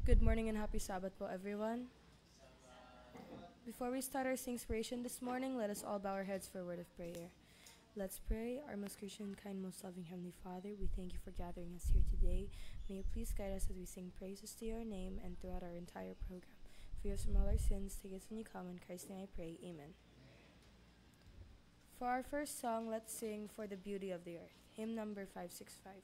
Good morning and happy Sabbath po everyone. Before we start our inspiration this morning, let us all bow our heads for a word of prayer. Let's pray. Our most gracious, kind, most loving Heavenly Father, we thank you for gathering us here today. May you please guide us as we sing praises to your name and throughout our entire program. Forgive us from all our sins, take us when you come, in Christ's name I pray, amen. For our first song, let's sing For the Beauty of the Earth, hymn number 565.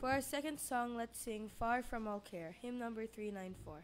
For our second song, let's sing Far From All Care, hymn number 394.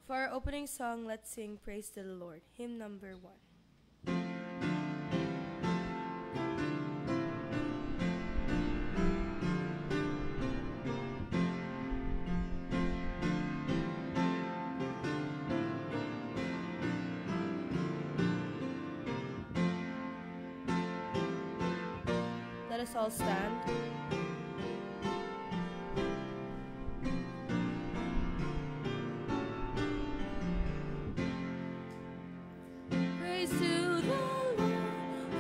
For our opening song, let's sing Praise to the Lord, hymn number 1. Let us all stand.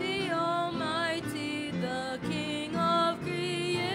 The Almighty, the King of creation.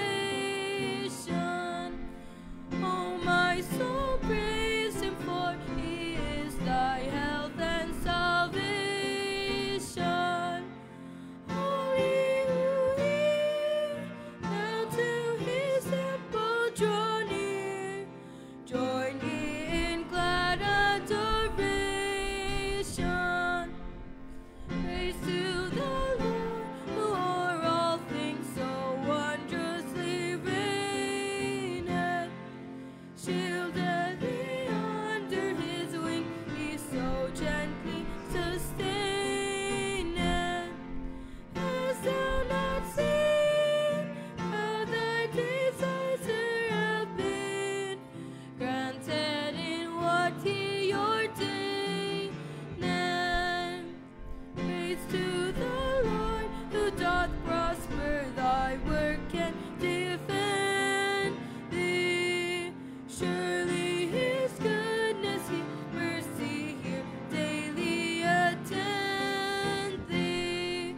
praise to the Lord, who doth prosper thy work and defend thee. Surely his goodness, his mercy here daily attend thee.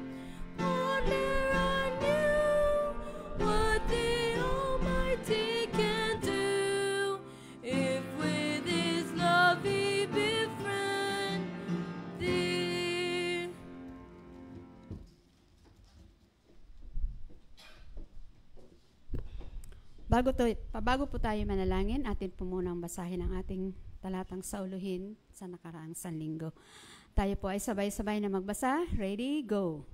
Ponder anew what the Almighty can do, if with his love he befriend thee. Bago po tayo manalangin, atin po munang basahin ang ating talatang sauluhin sa nakaraang sanlinggo. Tayo po ay sabay-sabay na magbasa. Ready? Go!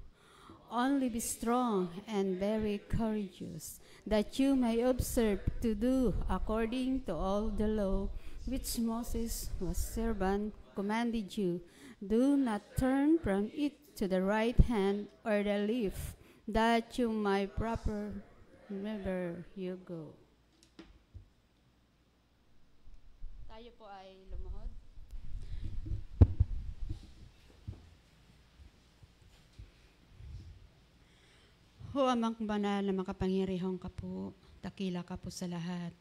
Only be strong and very courageous, that you may observe to do according to all the law which Moses was servant commanded you. Do not turn from it to the right hand or the left, that you may proper wherever you go. Tayo po ay lumuhod. Ho, Amang banal na makapangyarihang ka po, dakila ka po sa lahat.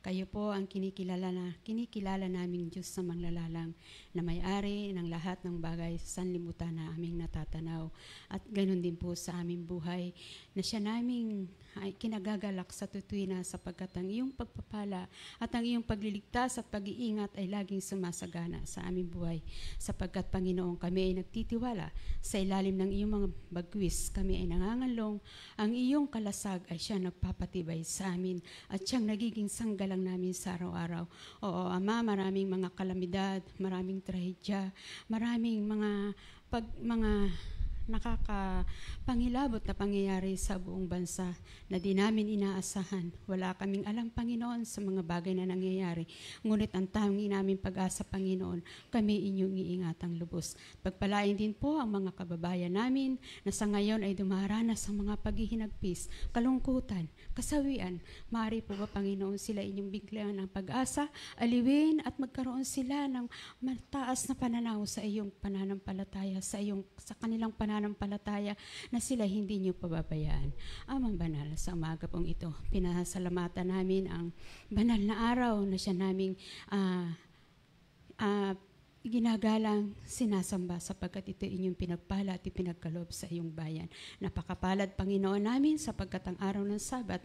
Kayo po ang kinikilala naming Diyos sa manglalalang na may-ari ng lahat ng bagay sa sanlibutan na aming natatanaw. At ganun din po sa aming buhay na siya naming ay kinagagalak sa tutuwina sapagkat ang iyong pagpapala at ang iyong pagliligtas at pag-iingat ay laging sumasagana sa aming buhay. Sapagkat Panginoon, kami ay nagtitiwala sa ilalim ng iyong mga bagwis, kami ay nangangalong, ang iyong kalasag ay siya nagpapatibay sa amin at siyang nagiging sanggalang namin sa araw-araw. Oo, Ama, maraming mga kalamidad, maraming trahedya, maraming mga nakakapangilabot na pangyayari sa buong bansa na di namin inaasahan. Wala kaming alam, Panginoon, sa mga bagay na nangyayari. Ngunit ang tanging namin pag-asa, Panginoon, kami inyong iingatang lubos. Pagpalain din po ang mga kababayan namin na sa ngayon ay dumaranas sa mga paghihinagpis, kalungkutan, kasawian. Maaari po ba, Panginoon, sila inyong bigyan ng pag-asa, aliwin at magkaroon sila ng mataas na pananaw sa iyong pananampalataya, sa kanilang pananampalataya na sila hindi niyo pababayaan. Amang banal, sa umaga pong ito, pinasalamatan namin ang banal na araw na siya naming ginagalang, sinasamba sapagkat ito inyong pinagpala at ipinagkaloob sa iyong bayan. Napakapalad, Panginoon namin, sapagkat ang araw ng Sabat,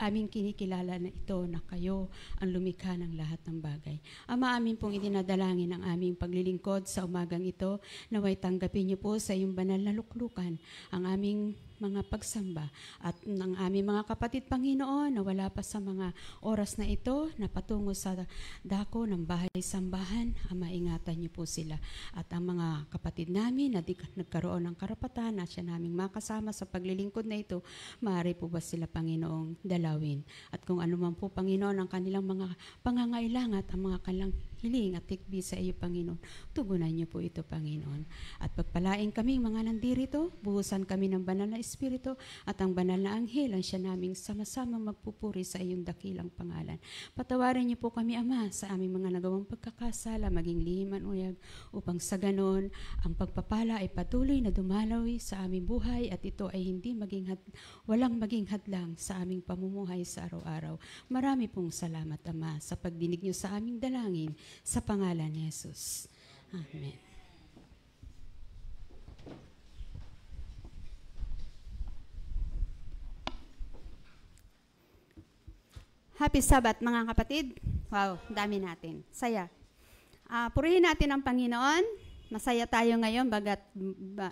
aming kinikilala na ito na kayo ang lumikha ng lahat ng bagay. Ama, amin pong idinadalangin ang aming paglilingkod sa umagang ito, naway tanggapin niyo po sa iyong banal na luklukan ang aming mga pagsamba at ng aming mga kapatid, Panginoon, na wala pa sa mga oras na ito na patungo sa dako ng bahay-sambahan. Ama, ingatan niyo po sila at ang mga kapatid namin na nagkaroon ng karapatan na siya naming makasama sa paglilingkod na ito, maaari po ba sila, Panginoong, dalawin? At kung ano man po, Panginoon, ang kanilang mga pangangailangan at ang mga kanilang hiling at tikbi sa iyo, Panginoon, tugunan niyo po ito, Panginoon. At pagpalain kami mga nandirito, buhusan kami ng banal na Espiritu at ang banal na anghel ang siya naming sama-sama magpupuri sa iyong dakilang pangalan. Patawarin niyo po kami, Ama, sa aming mga nagawang pagkakasala, maging lihiman uyag, upang sa ganon, ang pagpapala ay patuloy na dumalawi sa aming buhay at ito ay hindi walang maging hadlang sa aming pamumuhay sa araw-araw. Marami pong salamat, Ama, sa pagdinig niyo sa aming dalangin sa pangalan ni Jesus. Amen. Happy Sabbath, mga kapatid. Wow, dami natin. Saya. Purihin natin ang Panginoon. Masaya tayo ngayon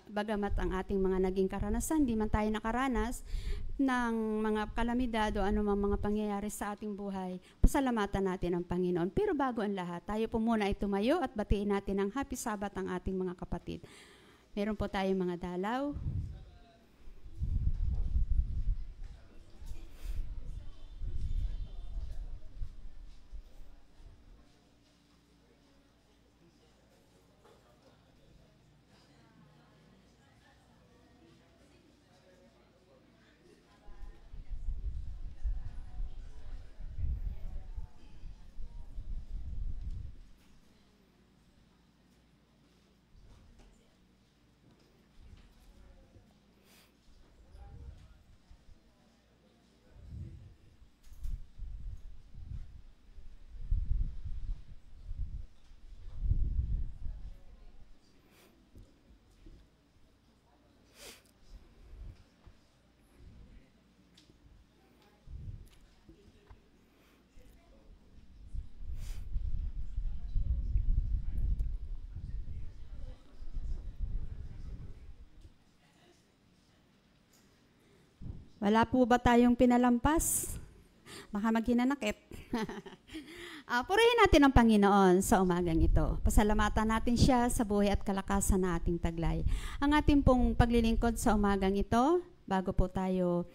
bagamat ang ating mga naging karanasan, di man tayo nakaranas ng mga kalamidad o anumang mga pangyayari sa ating buhay. Pasalamatan natin ang Panginoon. Pero bago ang lahat, tayo po muna ay tumayo at batiin natin ang Happy Sabbath ang ating mga kapatid. Meron po tayong mga dalaw. Wala po ba tayong pinalampas? Baka maghinanakit. Purihin natin ang Panginoon sa umagang ito. Pasalamatan natin siya sa buhay at kalakasan na ating taglay. Ang ating pong paglilingkod sa umagang ito, bago po tayo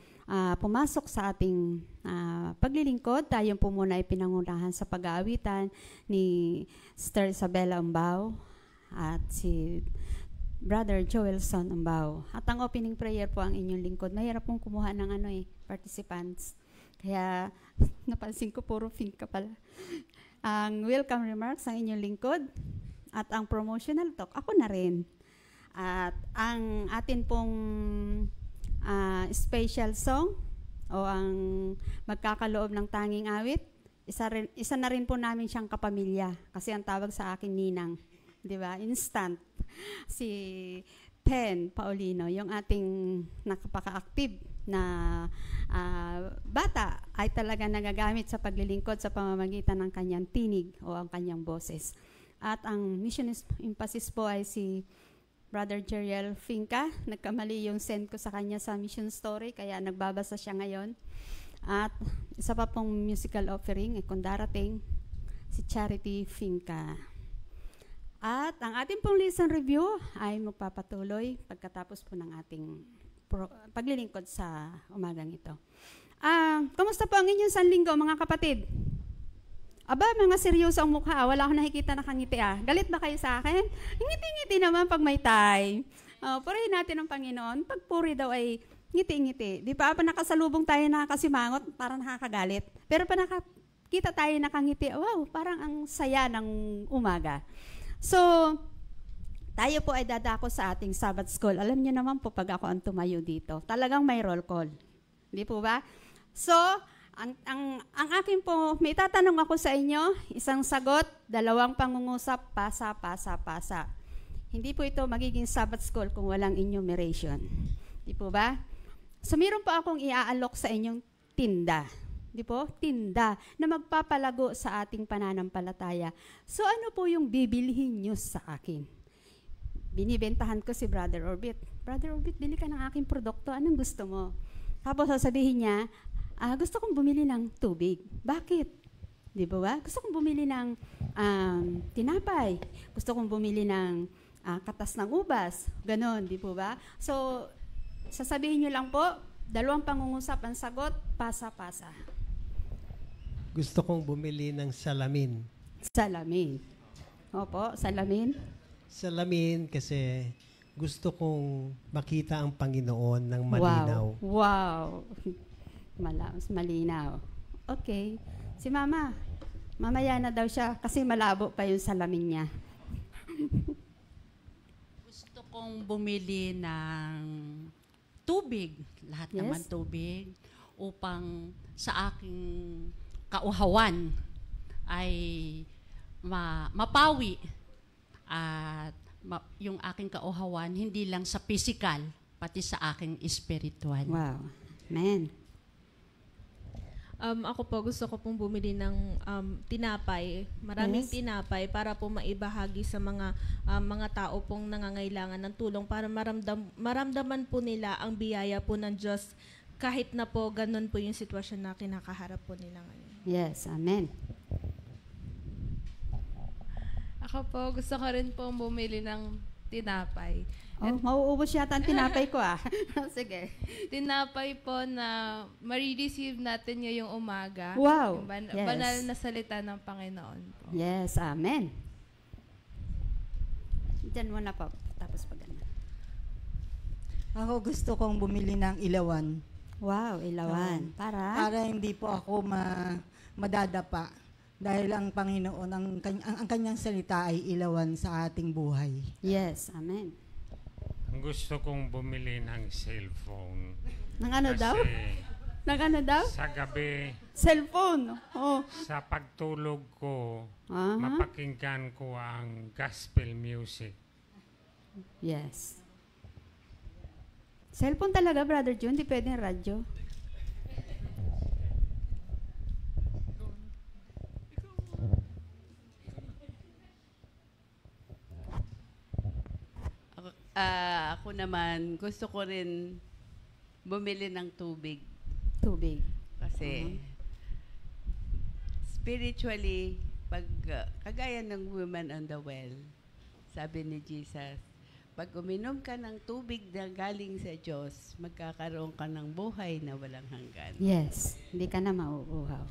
pumasok sa ating paglilingkod, tayo po muna ay pinangunahan sa pag-aawitan ni Sister Isabella Umbao at si Brother Joelson Umbao. At ang opening prayer po ang inyong lingkod. Mahirap pong kumuha ng participants. Kaya napansin ko puro pink ka pala. Ang welcome remarks ang inyong lingkod at ang promotional talk, ako na rin. At ang atin pong special song o ang magkakaloob ng tanging awit, isa na rin po namin siyang kapamilya kasi ang tawag sa akin Ninang, di ba? Instant. Si Pen Paulino, yung ating nakapaka-active na bata ay talaga nagagamit sa paglilingkod sa pamamagitan ng kanyang tinig o ang kanyang boses. At ang mission emphasis po ay si Brother Jeriel Finca. Nagkamali yung send ko sa kanya sa mission story, kaya nagbabasa siya ngayon. At isa pa pong musical offering kung darating, si Charity Finca. At ang ating pong listen review ay magpapatuloy pagkatapos po ng ating paglilingkod sa umagang ito. Kamusta po ang inyong sanlinggo, mga kapatid? Aba, mga seryoso ang mukha. Wala akong nakikita na kangiti. Galit ba kayo sa akin? Ngiti-ngiti naman pag may time. Purihin natin ang Panginoon. Pag puri daw ay ngiti-ngiti. Di ba? Pa nakasalubong tayo nakakasimangot, parang nakakagalit. Pero pa nakakita tayo nakangiti, wow, parang ang saya ng umaga. So, tayo po ay dadako sa ating Sabbath School. Alam niyo naman po pag ako ang tumayo dito, talagang may roll call. Hindi po ba? So, ang akin po, may tatanong ako sa inyo, isang sagot, dalawang pangungusap, pasa. Hindi po ito magiging Sabbath School kung walang enumeration. Di po ba? So, meron po akong iaalok sa inyong tinda. Di po? Tinda na magpapalago sa ating pananampalataya. So, ano po yung bibilhin nyo sa akin? Binibentahan ko si Brother Orbit. Brother Orbit, bili ka ng aking produkto. Anong gusto mo? Tapos sasabihin niya, gusto kong bumili ng tubig. Bakit? Di ba? Gusto kong bumili ng tinapay. Gusto kong bumili ng katas ng ubas. Ganon, di ba? So, sasabihin niyo lang po, dalawang pangungusap ang sagot, pasa. Gusto kong bumili ng salamin. Salamin. Opo, salamin. Salamin kasi gusto kong makita ang Panginoon ng malinaw. Wow. Malinaw. Okay. Si Mama, mamaya na daw siya kasi malabo pa yung salamin niya. Gusto kong bumili ng tubig, lahat naman tubig, upang sa aking kauhawan ay mapawi at yung aking kauhawan hindi lang sa physical, pati sa aking spiritual. Wow. Amen. Ako po, gusto ko pong bumili ng tinapay, maraming tinapay para po maibahagi sa mga tao pong nangangailangan ng tulong para maramdaman po nila ang biyaya po ng Diyos kahit na po ganun po yung sitwasyon na kinakaharap po nila ngayon. Yes, amen. Ako po, gusto ko rin pong bumili ng tinapay. Mauubos yata ang tinapay ko Sige. Tinapay po na marireceive natin ngayong umaga. Wow. Yung banal na salita ng Panginoon po. Yes, amen. Diyan muna po, tapos pag ganun. Ako gusto kong bumili ng ilawan. Wow, ilawan. Para hindi po ako madadapa. Dahil ang Panginoon, ang kanyang salita ay ilawan sa ating buhay. Yes, amen. Gusto kong bumili ng cellphone. Ng ano daw? Ng ano daw? Sa gabi, Cellphone. sa pagtulog ko, mapakinggan ko ang gospel music. Yes. Cellphone talaga, Brother June? Di pwedeng radyo? Ako naman, gusto ko rin bumili ng tubig. Tubig. Kasi spiritually, pag kagaya ng woman on the well, sabi ni Jesus, pag uminom ka ng tubig na galing sa Diyos, magkakaroon ka ng buhay na walang hanggan. Yes, hindi ka na mauuhaw.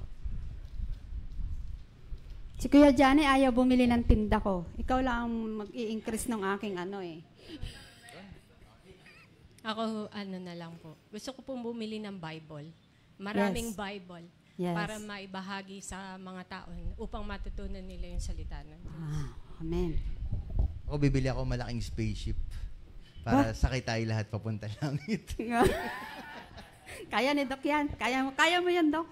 Si Kuya Johnny ayaw bumili ng tinda ko. Ikaw lang ang mag-i-increase ng aking ano eh. Ako, na lang po. Gusto ko pong bumili ng Bible. Maraming Yes. Bible. Yes. Para maibahagi sa mga tao upang matutunan nila yung salita ng Diyos. Amen. Ako bibili ako malaking spaceship para sakay tayo lahat papunta langit. Kaya ni Doc yan. Kaya mo yan, Doc.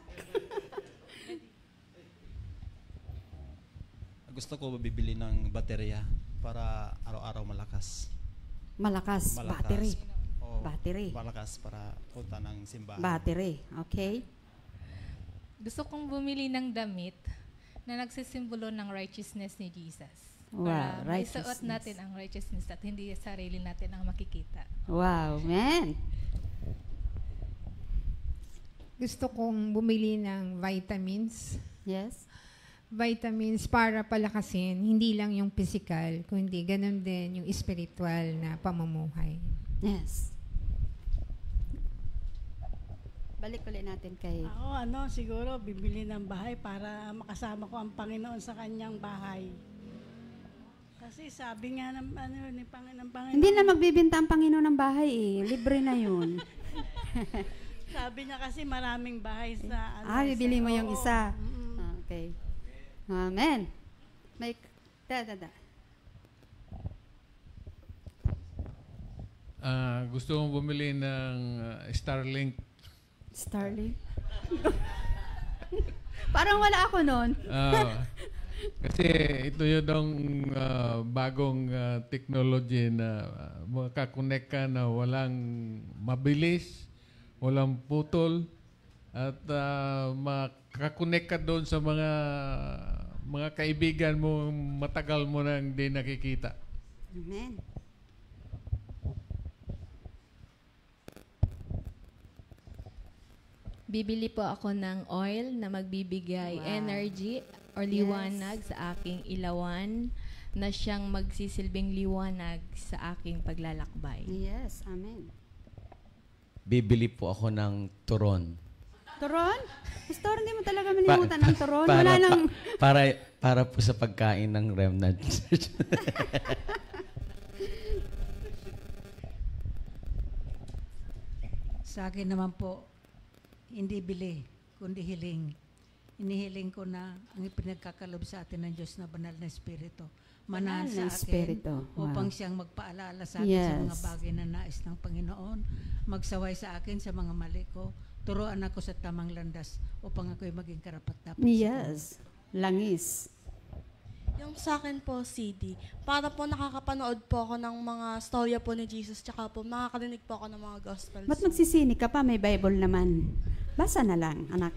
Gusto ko bibili ng baterya para araw-araw malakas. Malakas. Battery. Oo, Battery. Malakas para punta ng simbahan. Battery. Okay. Gusto kong bumili ng damit na nagsisimbolo ng righteousness ni Jesus. Wow, Para righteousness. maisuot natin ang righteousness at hindi sarili natin ang makikita. Wow, man. Gusto kong bumili ng vitamins. Yes. Vitamins para palakasin, hindi lang yung physical, kundi ganun din yung spiritual na pamumuhay. Yes. Balik ulit natin kay... Ako, siguro, bibili ng bahay para makasama ko ang Panginoon sa kanyang bahay. Kasi sabi nga ng Panginoon... Hindi na magbibinta ang Panginoon ng bahay eh. Libre na yun. Sabi niya kasi maraming bahay sa... bibili mo yung Oo. isa. Okay. Amen. May... Gusto kong bumili ng Starlink. Starlink? Parang wala ako nun. Kasi ito yung bagong technology na makakonect ka na walang mabilis, walang putol, at makakonect ka doon sa mga kaibigan mo matagal mo nang hindi nakikita. Amen. Bibili po ako ng oil na magbibigay energy or liwanag sa aking ilawan na siyang magsisilbing liwanag sa aking paglalakbay. Yes, amen. Bibili po ako ng turon. Turon? Pastor, hindi mo talaga malimutan ng turon? Para, Wala nang... para po sa pagkain ng remnant. Sa akin naman po, hindi bili, kundi hiling. Inihiling ko na ang ipinagkakalob sa atin ng Diyos na banal na Espiritu. Manahan sa akin Espiritu. Wow. upang siyang magpaalala sa akin sa mga bagay na nais ng Panginoon. Magsaway sa akin sa mga mali ko. Turuan ako sa tamang landas upang ako'y maging karapat-dapat. Yes. Langis. Yung sa akin po, CD, para po nakakapanood po ako ng mga storya po ni Jesus, tsaka po makakarinig po ako ng mga gospels. Ba't magsisini ka pa? May Bible naman. Basa na lang, anak.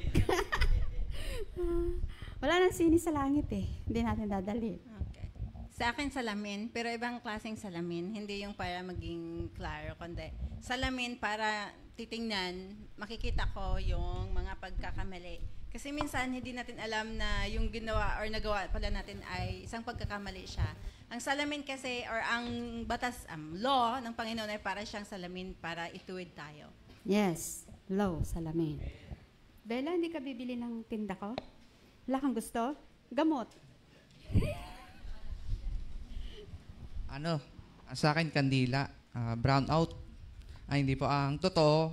Wala nang sini sa langit eh. Hindi natin dadali. Okay. Sa akin salamin, pero ibang klaseng salamin. Hindi yung para maging klaro, kundi salamin para titingnan, makikita ko yung mga pagkakamali. Kasi minsan hindi natin alam na yung ginawa or nagawa pala natin ay isang pagkakamali siya. Ang salamin kasi or ang batas, law ng Panginoon ay para siyang salamin para ituwid tayo. Yes. Low, salamin. Bella, hindi ka bibili ng tinda ko? Wala kang gusto? Gamot. Sa akin, kandila. Brown out. Hindi po. Ang totoo,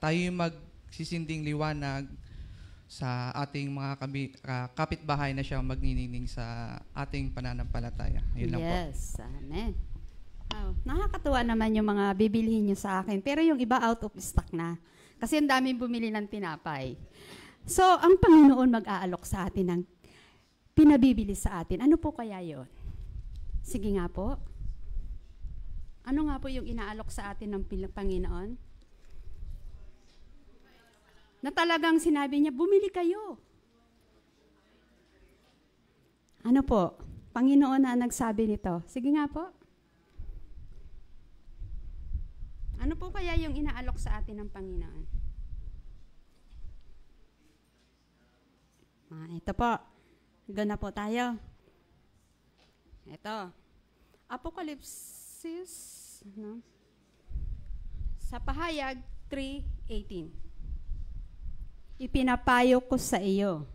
tayo yung magsisinding liwanag sa ating mga kapitbahay na siyang magniningning sa ating pananampalataya. Yun lang po. Yes, amen. Oh, nakakatuwa naman yung mga bibilihin nyo sa akin. Pero yung iba out of stock na. Kasi ang daming bumili ng tinapay. So, ang Panginoon mag-aalok sa atin ng pinabibili sa atin. Ano po kaya yon? Sige nga po. Ano nga po yung inaalok sa atin ng Panginoon? Na talagang sinabi niya, bumili kayo. Ano po? Panginoon na nagsabi nito. Sige nga po. Ano po kaya yung inaalok sa atin ng Panginoon? Ito po. Go na po tayo. Ito. Apokalipsis, no? Sa pahayag 3:18. Ipinapayo ko sa iyo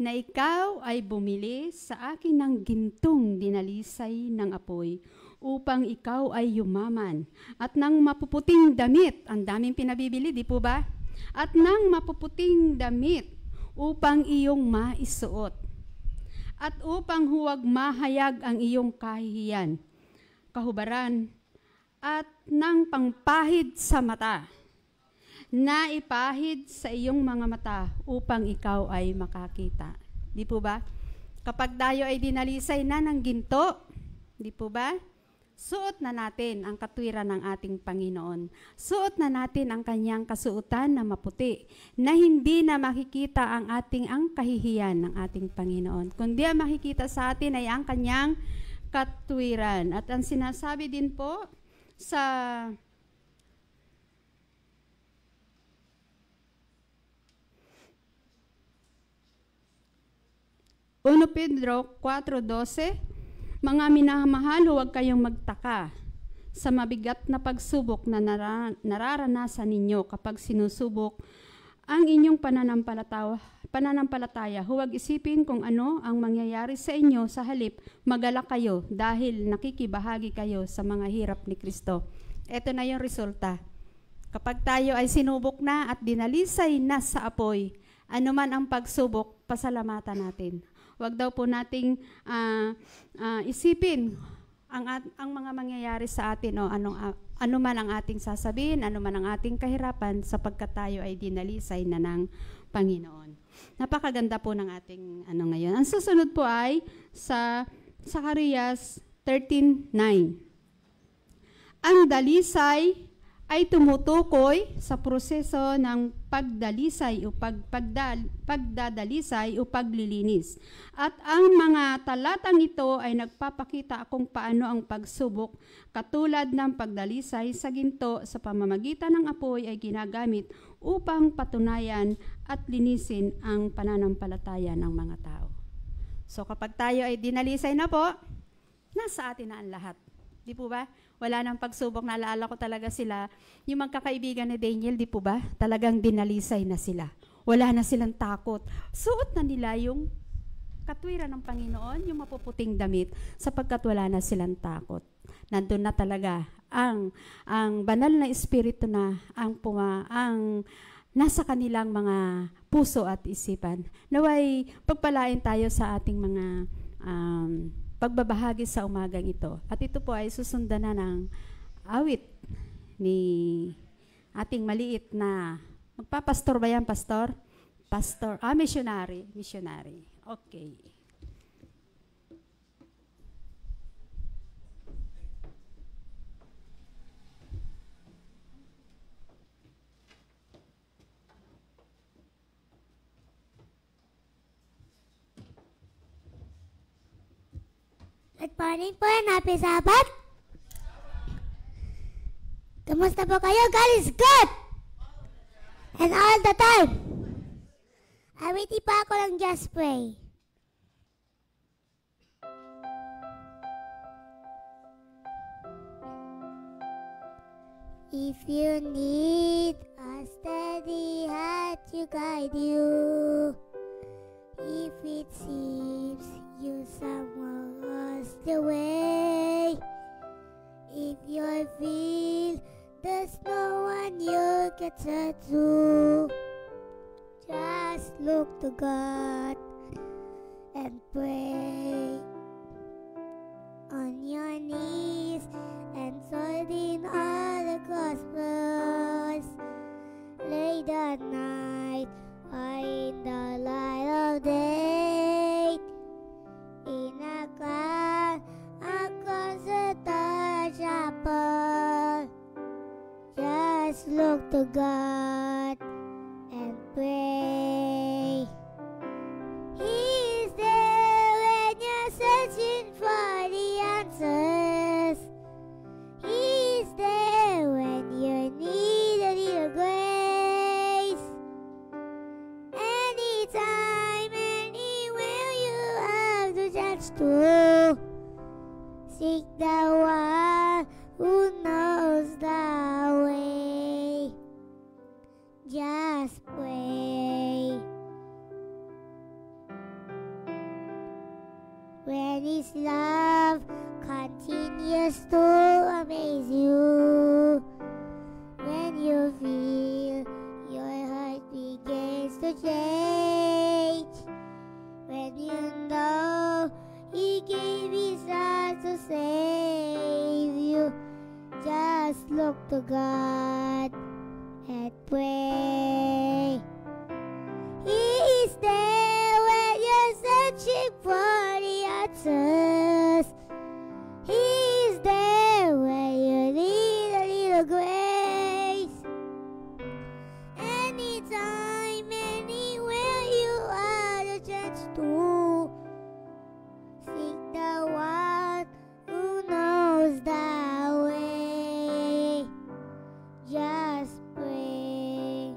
na ikaw ay bumili sa akin ng gintong dinalisay ng apoy upang ikaw ay yumaman at ng mapuputing damit, ang daming pinabibili, di po ba? At ng mapuputing damit upang iyong maisuot at upang huwag mahayag ang iyong kahihiyan, kahubaran, at ng pangpahid sa mata, na ipahid sa iyong mga mata upang ikaw ay makakita. Di po ba? Kapag tayo ay dinalisay na ng ginto, di po ba? Suot na natin ang katwiran ng ating Panginoon. Suot na natin ang kanyang kasuotan na maputi, na hindi na makikita ang kahihiyan ng ating Panginoon. Kundi ang makikita sa atin ay ang kanyang katwiran. At ang sinasabi din po sa Pedro 4:12, mga minamahal, huwag kayong magtaka sa mabigat na pagsubok na nararanasan ninyo kapag sinusubok ang inyong pananampalataya. Huwag isipin kung ano ang mangyayari sa inyo, sa halip magalak kayo dahil nakikibahagi kayo sa mga hirap ni Kristo. Ito na yung resulta. Kapag tayo ay sinubok na at dinalisay na sa apoy, anuman ang pagsubok, pasalamatan natin. Huwag daw po nating isipin ang mga mangyayari sa atin o ano man ang ating sasabihin, ano man ang ating kahirapan, sapagkat tayo ay dinalisay na ng Panginoon. Napakaganda po ng ating ngayon. Ang susunod po ay sa Zacarias 13:9. Ang dalisay ay tumutukoy sa proseso ng pagdalisay o pagdadalisay o paglilinis. At ang mga talatang ito ay nagpapakita kung paano ang pagsubok, katulad ng pagdalisay sa ginto sa pamamagitan ng apoy, ay ginagamit upang patunayan at linisin ang pananampalataya ng mga tao. So kapag tayo ay dinalisay na po, nasa atin na ang lahat. Di po ba? Wala nang pagsubok. Naalala ko talaga sila, yung magkakaibigan ni Daniel, di po ba? Talagang dinalisay na sila. Wala na silang takot. Suot na nila yung katwiran ng Panginoon, yung mapuputing damit, sapagkat wala na silang takot. Nandun na talaga ang banal na espiritu na ang nasa kanilang mga puso at isipan. Naway pagpalain tayo sa ating mga pagbabahagi sa umagang ito. At ito po ay susundan na ng awit ni ating maliit na, magpapastor ba yan, pastor? Pastor, missionary. Okay. Good morning po and happy Sabbath! Kamusta po kayo? God is good! And all the time! Awiti pa ako lang just pray. If you need a steady hand to guide you, if it seems you somehow lost the way, if you feel there's no one you can turn to, just look to God and pray. On your knees and holding all the Gospels, late at night or in the light of day, in a car across the chapel, just look to God and pray. He's there when you're searching for the answers. He's there when you're judge to. Seek the one who knows the way. Just pray. When His love continues to amaze you, when you feel your heart begins to change, when you know He gave His heart to save you, just look to God and pray. He is there when you're searching for the answers. He is there when you need a little grace. Anytime, anywhere, you are the chance to seek the one who knows the way. Just pray.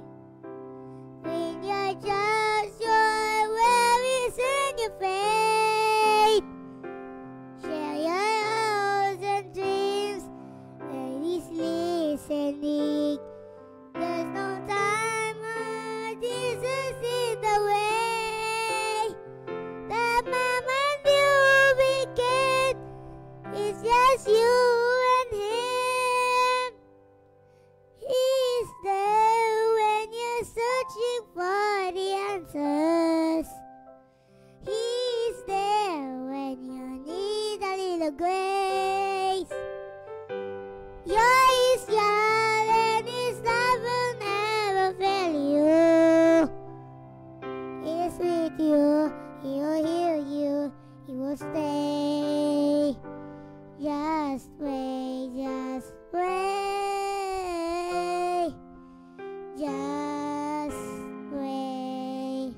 When you're just your worries and your faith, share your hopes and dreams, and He's listening. There's no time, this is in the way. The moment you begin, it's just you and Him. He's there when you're searching for the answers. He's there when you need a little grace. You're His child and His love will never fail you. He's with you, He will heal you, He will stay. Just pray, just pray. Just pray.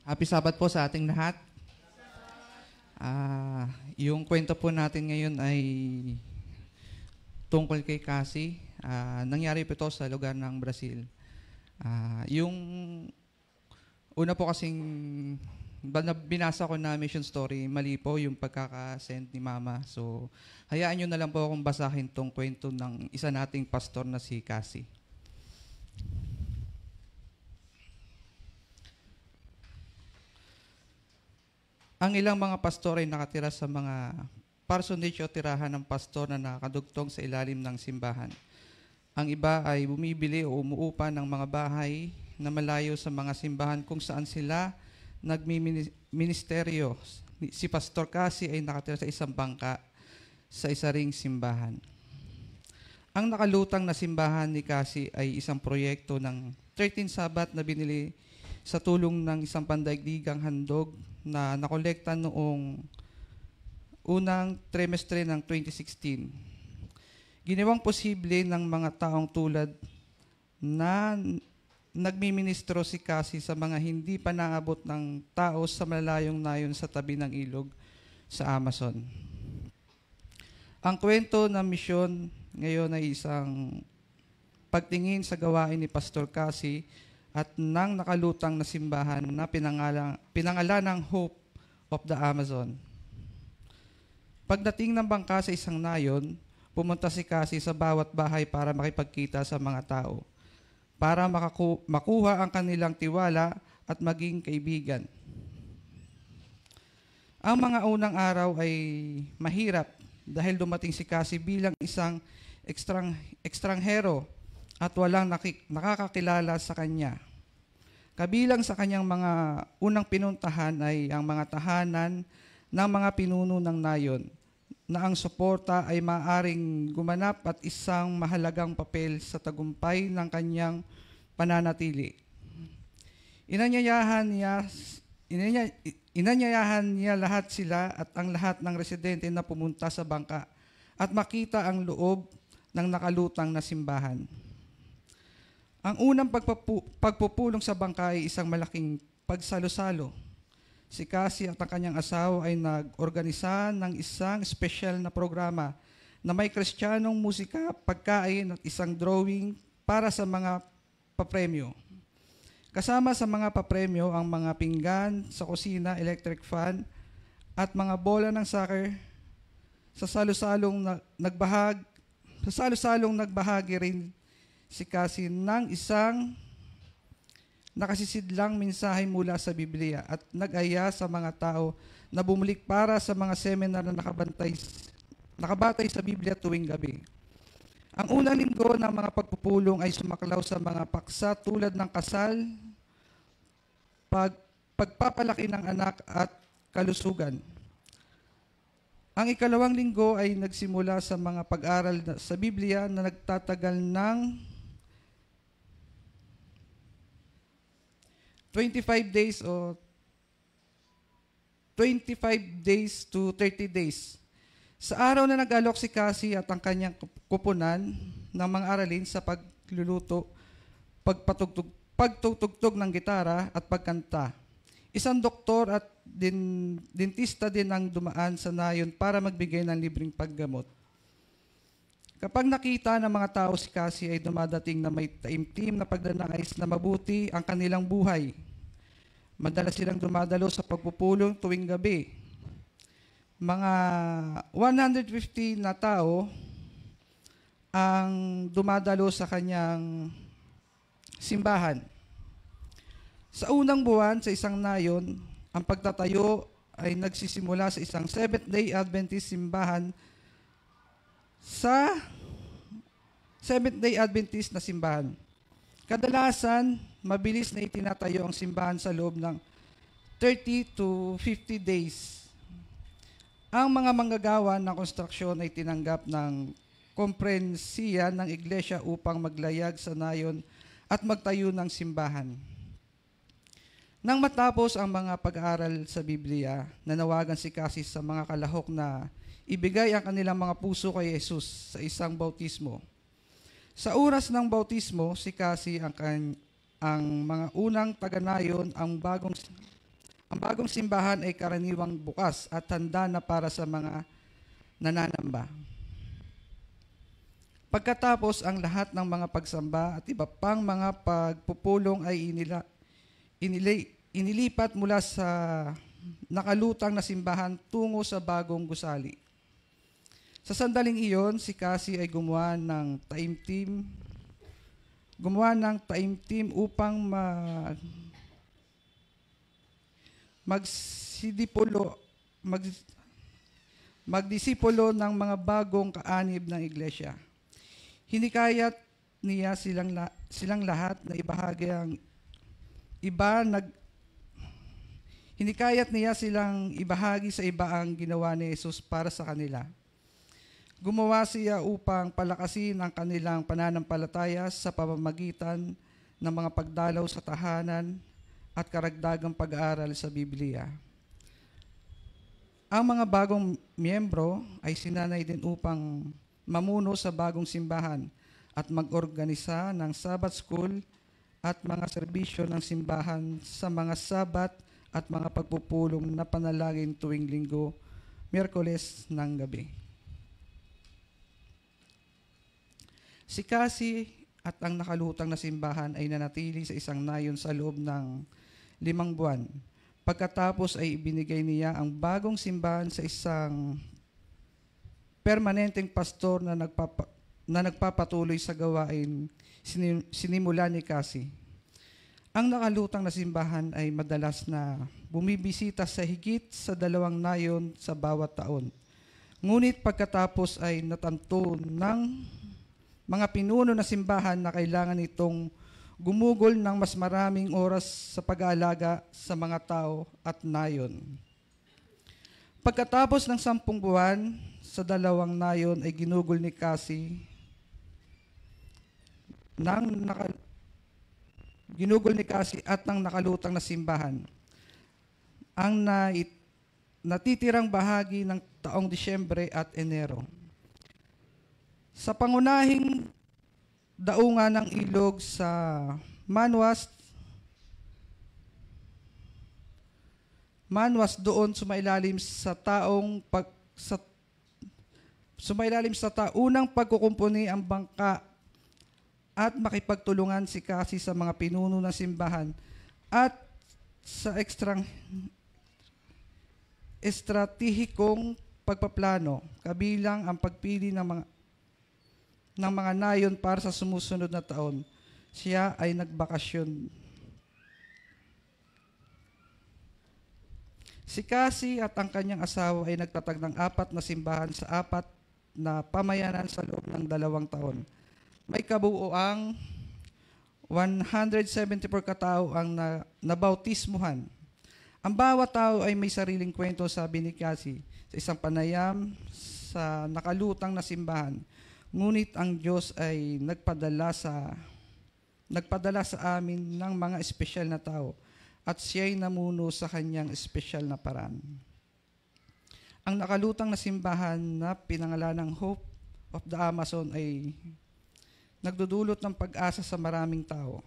Happy Sabbath po sa ating lahat. Yung kwento po natin ngayon ay tungkol kay Cassie. Nangyari po ito sa lugar ng Brazil. Yung una po kasing binasa ko na mission story, mali po yung pagkakasend ni Mama. So, hayaan nyo na lang po akong basahin tong kwento ng isa nating pastor na si Cassie. Ang ilang mga pastor ay nakatira sa mga parsonage o tirahan ng pastor na nakadugtong sa ilalim ng simbahan. Ang iba ay bumibili o umuupa ng mga bahay na malayo sa mga simbahan kung saan sila nagmi-ministeryo. Si Pastor Cassie ay nakatira sa isang bangka sa isa ring simbahan. Ang nakalutang na simbahan ni Cassie ay isang proyekto ng 13 Sabbath na binili sa tulong ng isang pandaigdigang handog na nakolekta noong unang trimestre ng 2016. Ginawang posible ng mga taong tulad na nagmiministro si Cassie sa mga hindi pa naabot ng tao sa malalayong nayon sa tabi ng ilog sa Amazon. Ang kwento ng misyon ngayon ay isang pagtingin sa gawain ni Pastor Cassie at ng nakalutang na simbahan na pinangalan ng Hope of the Amazon. Pagdating ng bangka sa isang nayon, pumunta si Cassie sa bawat bahay para makipagkita sa mga tao, para makuha ang kanilang tiwala at maging kaibigan. Ang mga unang araw ay mahirap dahil dumating si Cassie bilang isang ekstranghero at walang nakakakilala sa kanya. Kabilang sa kanyang mga unang pinuntahan ay ang mga tahanan ng mga pinuno ng nayon, na ang suporta ay maaaring gumanap at isang mahalagang papel sa tagumpay ng kanyang pananatili. Inanyayahan niya lahat sila at ang lahat ng residente na pumunta sa bangka at makita ang loob ng nakalutang na simbahan. Ang unang pagpupulong sa bangka ay isang malaking pagsalo-salo. si Cassie at ang kanyang asawa ay nag-organisa ng isang espesyal na programa na may Kristiyanong musika, pagkain at isang drawing para sa mga papremyo. Kasama sa mga papremyo ang mga pinggan sa kusina, electric fan, at mga bola ng soccer. Sa salo-salong nagbahagi rin si Cassie ng isang nakasisidlang mensahe mula sa Biblia at nag-aya sa mga tao na bumalik para sa mga seminar na nakabatay sa Biblia tuwing gabi. Ang unang linggo ng mga pagpupulong ay sumaklaw sa mga paksa tulad ng kasal, pagpapalaki ng anak at kalusugan. Ang ikalawang linggo ay nagsimula sa mga pag-aral sa Biblia na nagtatagal ng 25 days o 25 days to 30 days. Sa araw na nag-alok si Cassie at ang kanyang kupunan ng mga aralin sa pagluluto, pagtutugtog ng gitara at pagkanta. Isang doktor at dentista din ang dumaan sa nayon para magbigay ng libreng paggamot. Kapag nakita ng mga tao si Cassie ay dumadating na may taimtim na pagdanais na mabuti ang kanilang buhay. Madalas silang dumadalo sa pagpupulong tuwing gabi. Mga 150 na tao ang dumadalo sa kanyang simbahan. Sa unang buwan, sa isang nayon, ang pagtatayo ay nagsisimula sa isang Seventh-day Adventist simbahan sa Seventh-day Adventist na simbahan. Kadalasan, mabilis na itinatayo ang simbahan sa loob ng 30 to 50 days. Ang mga manggagawa ng konstruksyon ay tinanggap ng komprensiya ng iglesia upang maglayag sa nayon at magtayo ng simbahan. Nang matapos ang mga pag-aaral sa Biblia, nanawagan si Cassie sa mga kalahok na ibigay ang kanilang mga puso kay Jesus sa isang bautismo. Sa oras ng bautismo, si Cassie ang mga unang taga-nayon, ang bagong simbahan ay karaniwang bukas at handa na para sa mga nananamba. Pagkatapos ang lahat ng mga pagsamba at iba pang mga pagpupulong ay inilipat mula sa nakalutang na simbahan tungo sa bagong gusali. Sa sandaling iyon, si Cassie ay gumawa ng taimtim upang magdisipulo ng mga bagong kaanib ng iglesia. Hinikayat niya silang lahat na ibahagi ang hinikayat niya silang ibahagi sa iba ang ginawa ni Jesus para sa kanila. Gumawa siya upang palakasin ang kanilang pananampalataya sa pamamagitan ng mga pagdalaw sa tahanan at karagdagang pag-aaral sa Biblia. Ang mga bagong miyembro ay sinanay din upang mamuno sa bagong simbahan at mag-organisa ng Sabbath School at mga serbisyo ng simbahan sa mga Sabat at mga pagpupulong na panalangin tuwing Linggo, Miyerkules ng gabi. Si Cassie at ang nakalutang na simbahan ay nanatili sa isang nayon sa loob ng 5 buwan. Pagkatapos ay ibinigay niya ang bagong simbahan sa isang permanenteng pastor na nagpapatuloy sa gawain sinimula ni Cassie. Ang nakalutang na simbahan ay madalas na bumibisita sa higit sa 2 nayon sa bawat taon. Ngunit pagkatapos ay natanto ng mga pinuno na simbahan na kailangan itong gumugol ng mas maraming oras sa pag-aalaga sa mga tao at nayon. Pagkatapos ng 10 buwan, sa 2 nayon ay ginugol ni Cassie at ng nakalutang na simbahan. Ang natitirang bahagi ng taong Disyembre at Enero. Sa pangunahing daungan ng ilog sa man was doon sumailalim sa taunang pagkukumpuni ang bangka at makipagtulungan si Cassie sa mga pinuno ng simbahan at sa estratehikong pagpaplano, kabilang ang pagpili ng mga nayon para sa sumusunod na taon. Siya ay nagbakasyon. Si Cassie at ang kanyang asawa ay nagtatag ng 4 na simbahan sa 4 na pamayanan sa loob ng 2 taon. May kabuuang 174 katao ang nabautismuhan. Ang bawat tao ay may sariling kwento, sabi ni Cassie, sa isang panayam sa nakalutang na simbahan. Ngunit ang Diyos ay nagpadala sa amin ng mga espesyal na tao at siya'y namuno sa kanyang espesyal na paraan. Ang nakalutang na simbahan na pinangalanang Hope of the Amazon ay nagdudulot ng pag-asa sa maraming tao.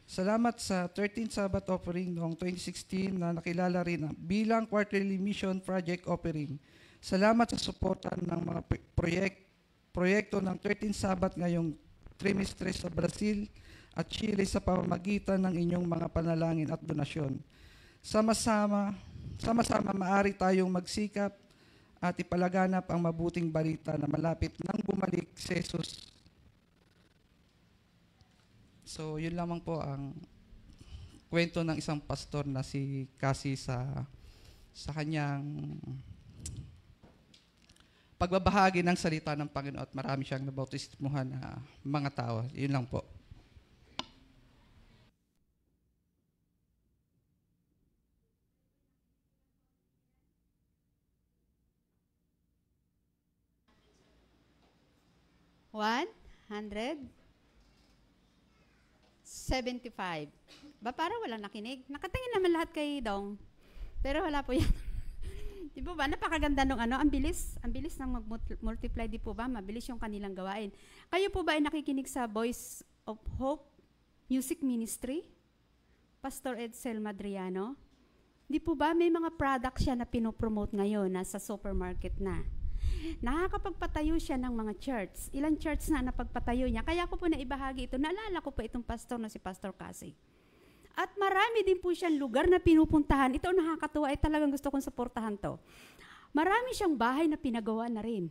Salamat sa 13th Sabbath Offering noong 2016 na nakilala rin bilang Quarterly Mission Project Offering. Salamat sa suporta ng mga proyekto ng 13th Sabbath ngayong trimestre sa Brazil at Chile sa pamamagitan ng inyong mga panalangin at donasyon. Sama-sama maaari tayong magsikap at ipalaganap ang mabuting balita na malapit nang bumalik si Jesus. So, yun lamang po ang kwento ng isang pastor na si Cassie sa kanyang pagbabahagi ng salita ng Panginoon at marami siyang nabautismuhan na mga tao. Yun lang po. $175. Ba parang wala nakinig? Nakatingin naman lahat kay Dong. Pero wala po yan. Di po ba? Napakaganda nung Ang bilis ng mag-multiply. Di po ba? Mabilis yung kanilang gawain. Kayo po ba ay nakikinig sa Voice of Hope Music Ministry? Pastor Edsel Madriano? Di po ba? May mga products siya na pinopromote ngayon. Nasa supermarket na. Nakakapagpatayo siya ng mga church. Ilang church na napagpatayo niya. Kaya ko po naibahagi ito. Naalala ko po itong pastor na si Pastor Cassie. At marami din po siyang lugar na pinupuntahan. Ito nakakatuwa. Talagang gusto kong suportahan to. Marami siyang bahay na pinagawa na rin.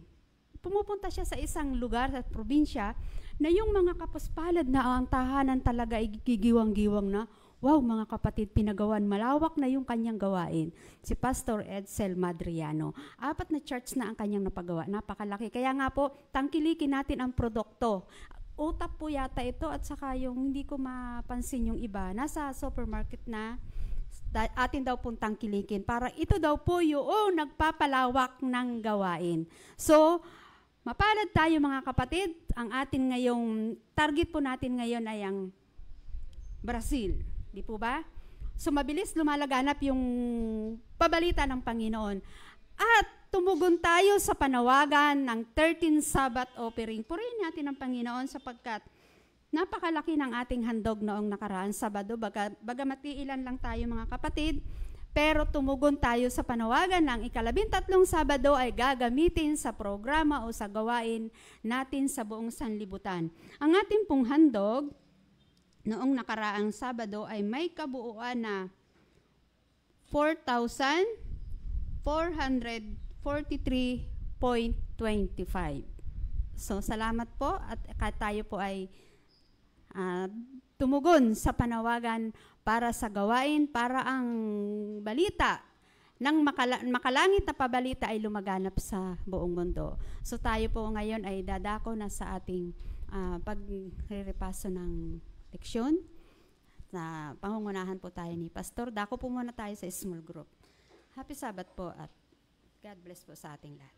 Pumupunta siya sa isang lugar sa probinsya na yung mga kapaspalad na ang tahanan talaga ay gigiwang-giwang na. Wow, mga kapatid, pinagawan, malawak na yung kanyang gawain. Si Pastor Edsel Madriano. 4 na church na ang kanyang napagawa. Napakalaki. Kaya nga po, tangkilikin natin ang produkto. Utap po yata ito at saka yung hindi ko mapansin yung iba. Nasa supermarket na atin daw pong tangkilikin. Para ito daw po yung nagpapalawak ng gawain. So, mapalad tayo mga kapatid. Ang atin ngayong, target po natin ngayon ay ang Brazil. Di po ba? So mabilis lumalaganap yung pabalita ng Panginoon. At tumugon tayo sa panawagan ng 13th Sabbath Offering. Purihin natin ang Panginoon sapagkat napakalaki ng ating handog noong nakaraan Sabado. Bagamat ilan lang tayo mga kapatid, pero tumugon tayo sa panawagan ng 13 Sabado ay gagamitin sa programa o sa gawain natin sa buong sanlibutan. Ang ating pong handog noong nakaraang Sabado ay may kabuuan na 4,443.25. So, salamat po at tayo po ay tumugon sa panawagan para sa gawain, para ang balita ng makalangit na pabalita ay lumaganap sa buong mundo. So, tayo po ngayon ay dadako na sa ating pagrerepaso ng leksyon. Na pangungunahan po tayo ni Pastor. Dako po muna tayo sa small group. Happy Sabbath po at God bless po sa ating lahat.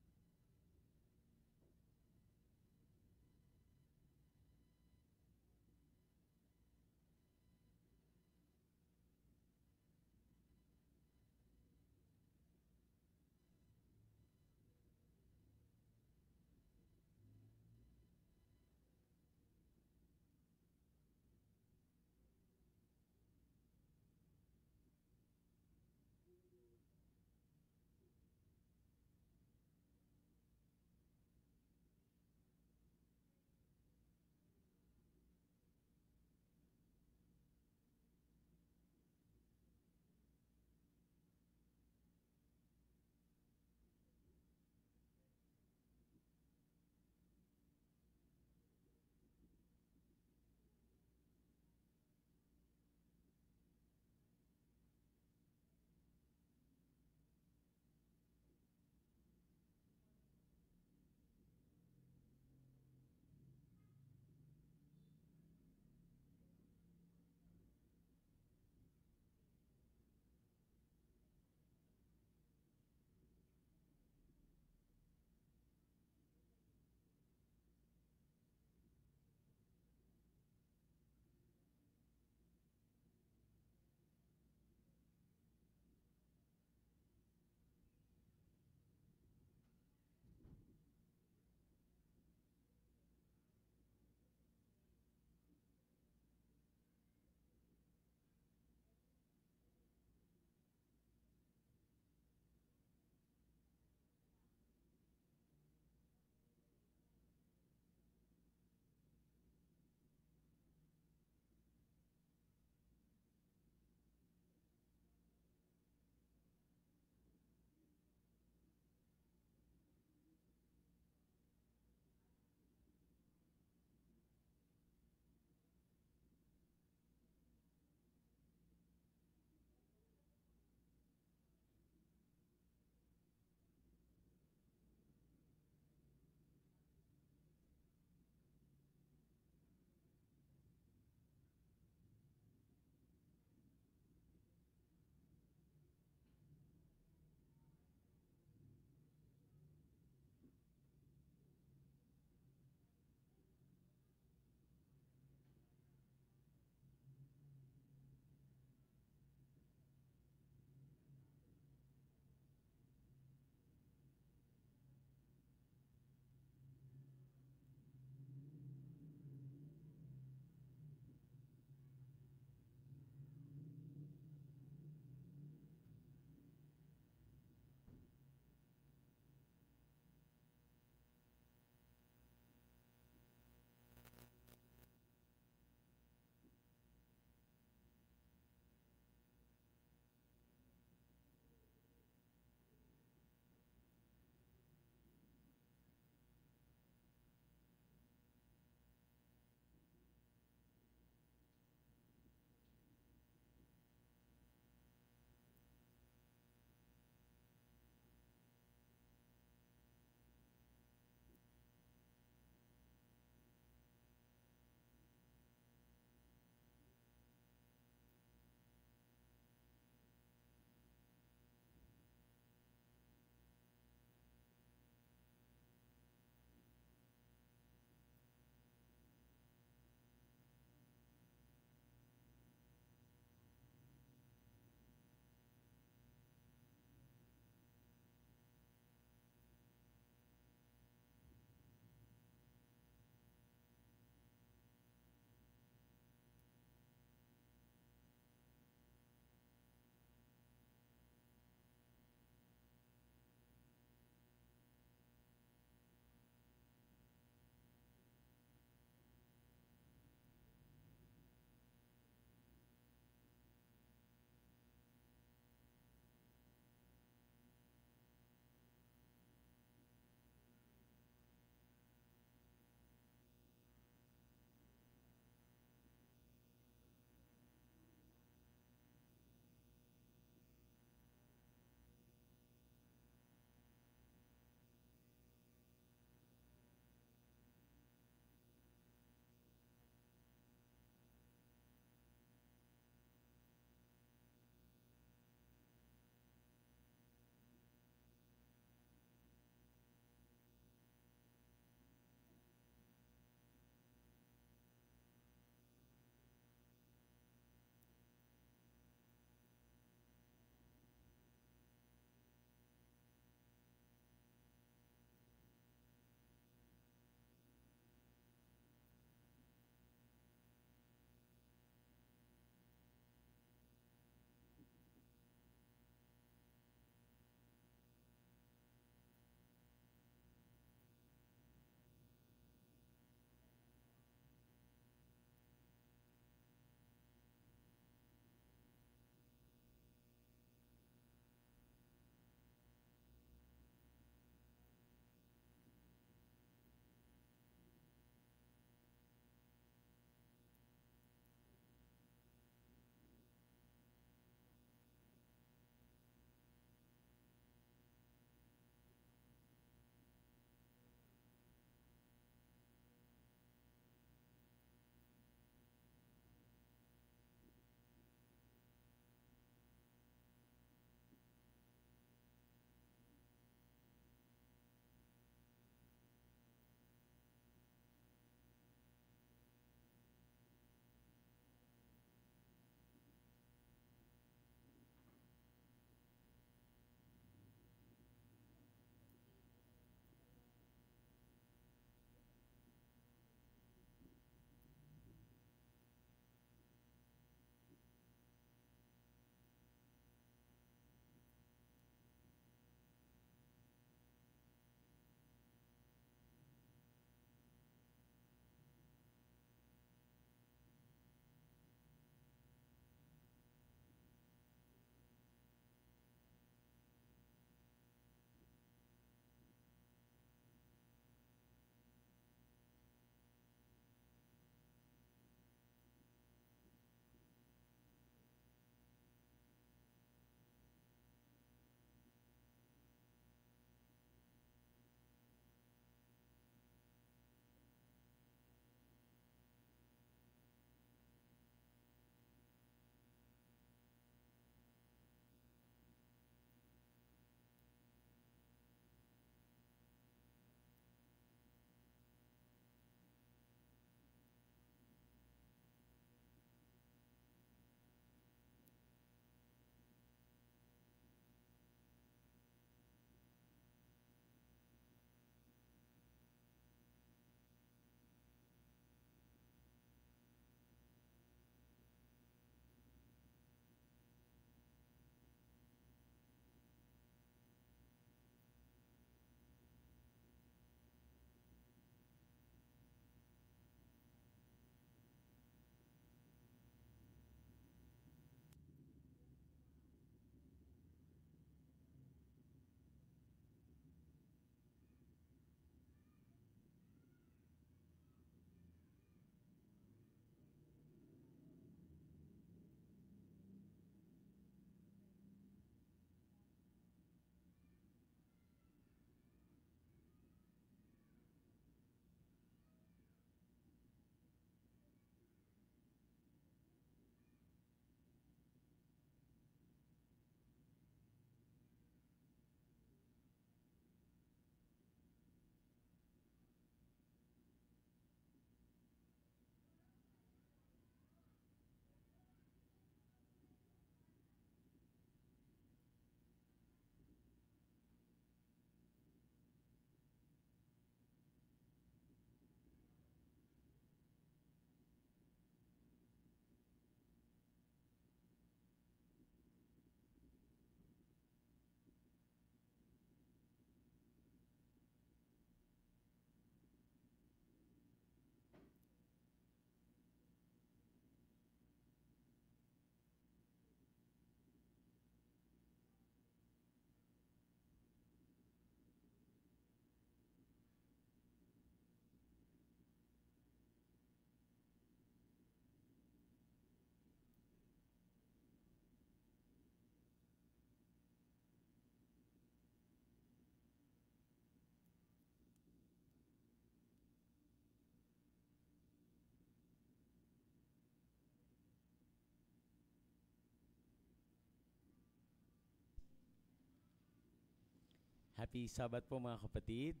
Happy Sabbath po mga kapatid.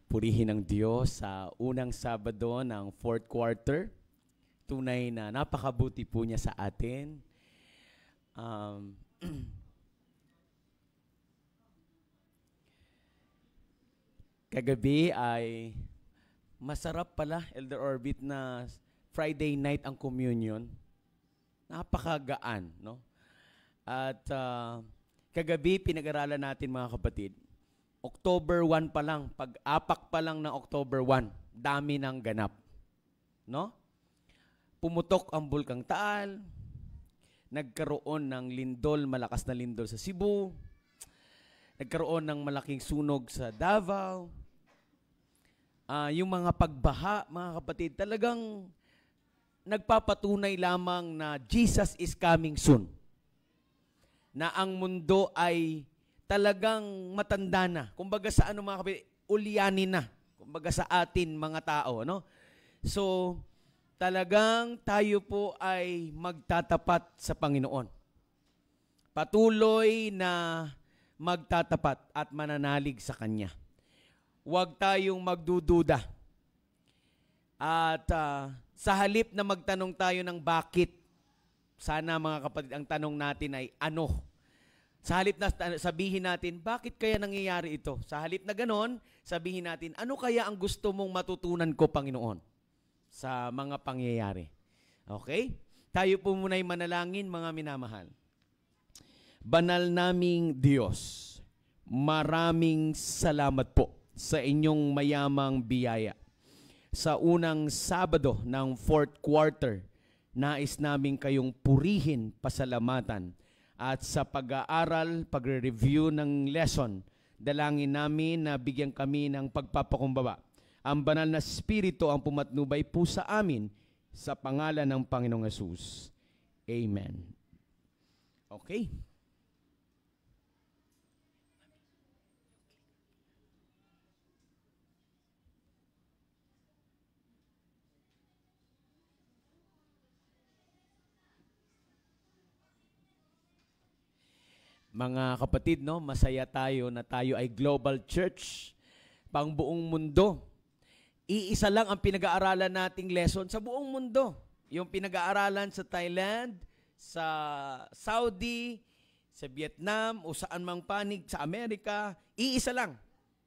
Purihin ang Diyos sa unang Sabado ng fourth quarter. Tunay na napakabuti po niya sa atin. Kagabi ay masarap pala, Elder Orbit, na Friday night ang communion. Napakagaan, no? At kagabi pinag-aralan natin mga kapatid, October 1 pa lang, pag-apak pa lang ng October 1, dami ng ganap. No? Pumutok ang Bulkang Taal, nagkaroon ng lindol, malakas na lindol sa Cebu, nagkaroon ng malaking sunog sa Davao. Yung mga pagbaha, mga kapatid, talagang nagpapatunay lamang na Jesus is coming soon. Na ang mundo ay talagang matanda na. Kumbaga sa ano mga kapatid, ulyanin na. Kumbaga sa atin mga tao, no? So, talagang tayo po ay magtatapat sa Panginoon. Patuloy na magtatapat at mananalig sa Kanya. Huwag tayong magdududa. At sa halip na magtanong tayo ng bakit, sana mga kapatid, ang tanong natin ay ano? Sa halip na sabihin natin, bakit kaya nangyayari ito? Sa halip na ganon, sabihin natin, ano kaya ang gusto mong matutunan ko, Panginoon, sa mga pangyayari? Okay? Tayo po muna'y manalangin, mga minamahal. Banal naming Diyos, maraming salamat po sa inyong mayamang biyaya. Sa unang Sabado ng fourth quarter, nais namin kayong purihin, pasalamatan. At sa pag-aaral, pagre-review ng lesson, dalangin namin na bigyan kami ng pagpapakumbaba. Ang banal na Espiritu ang pumatnubay po sa amin sa pangalan ng Panginoong Hesus. Amen. Okay. Mga kapatid, no, masaya tayo na tayo ay global church, pang buong mundo. Iisa lang ang pinag-aaralan nating lesson sa buong mundo. Yung pinag-aaralan sa Thailand, sa Saudi, sa Vietnam, o saan mang panig, sa Amerika, iisa lang.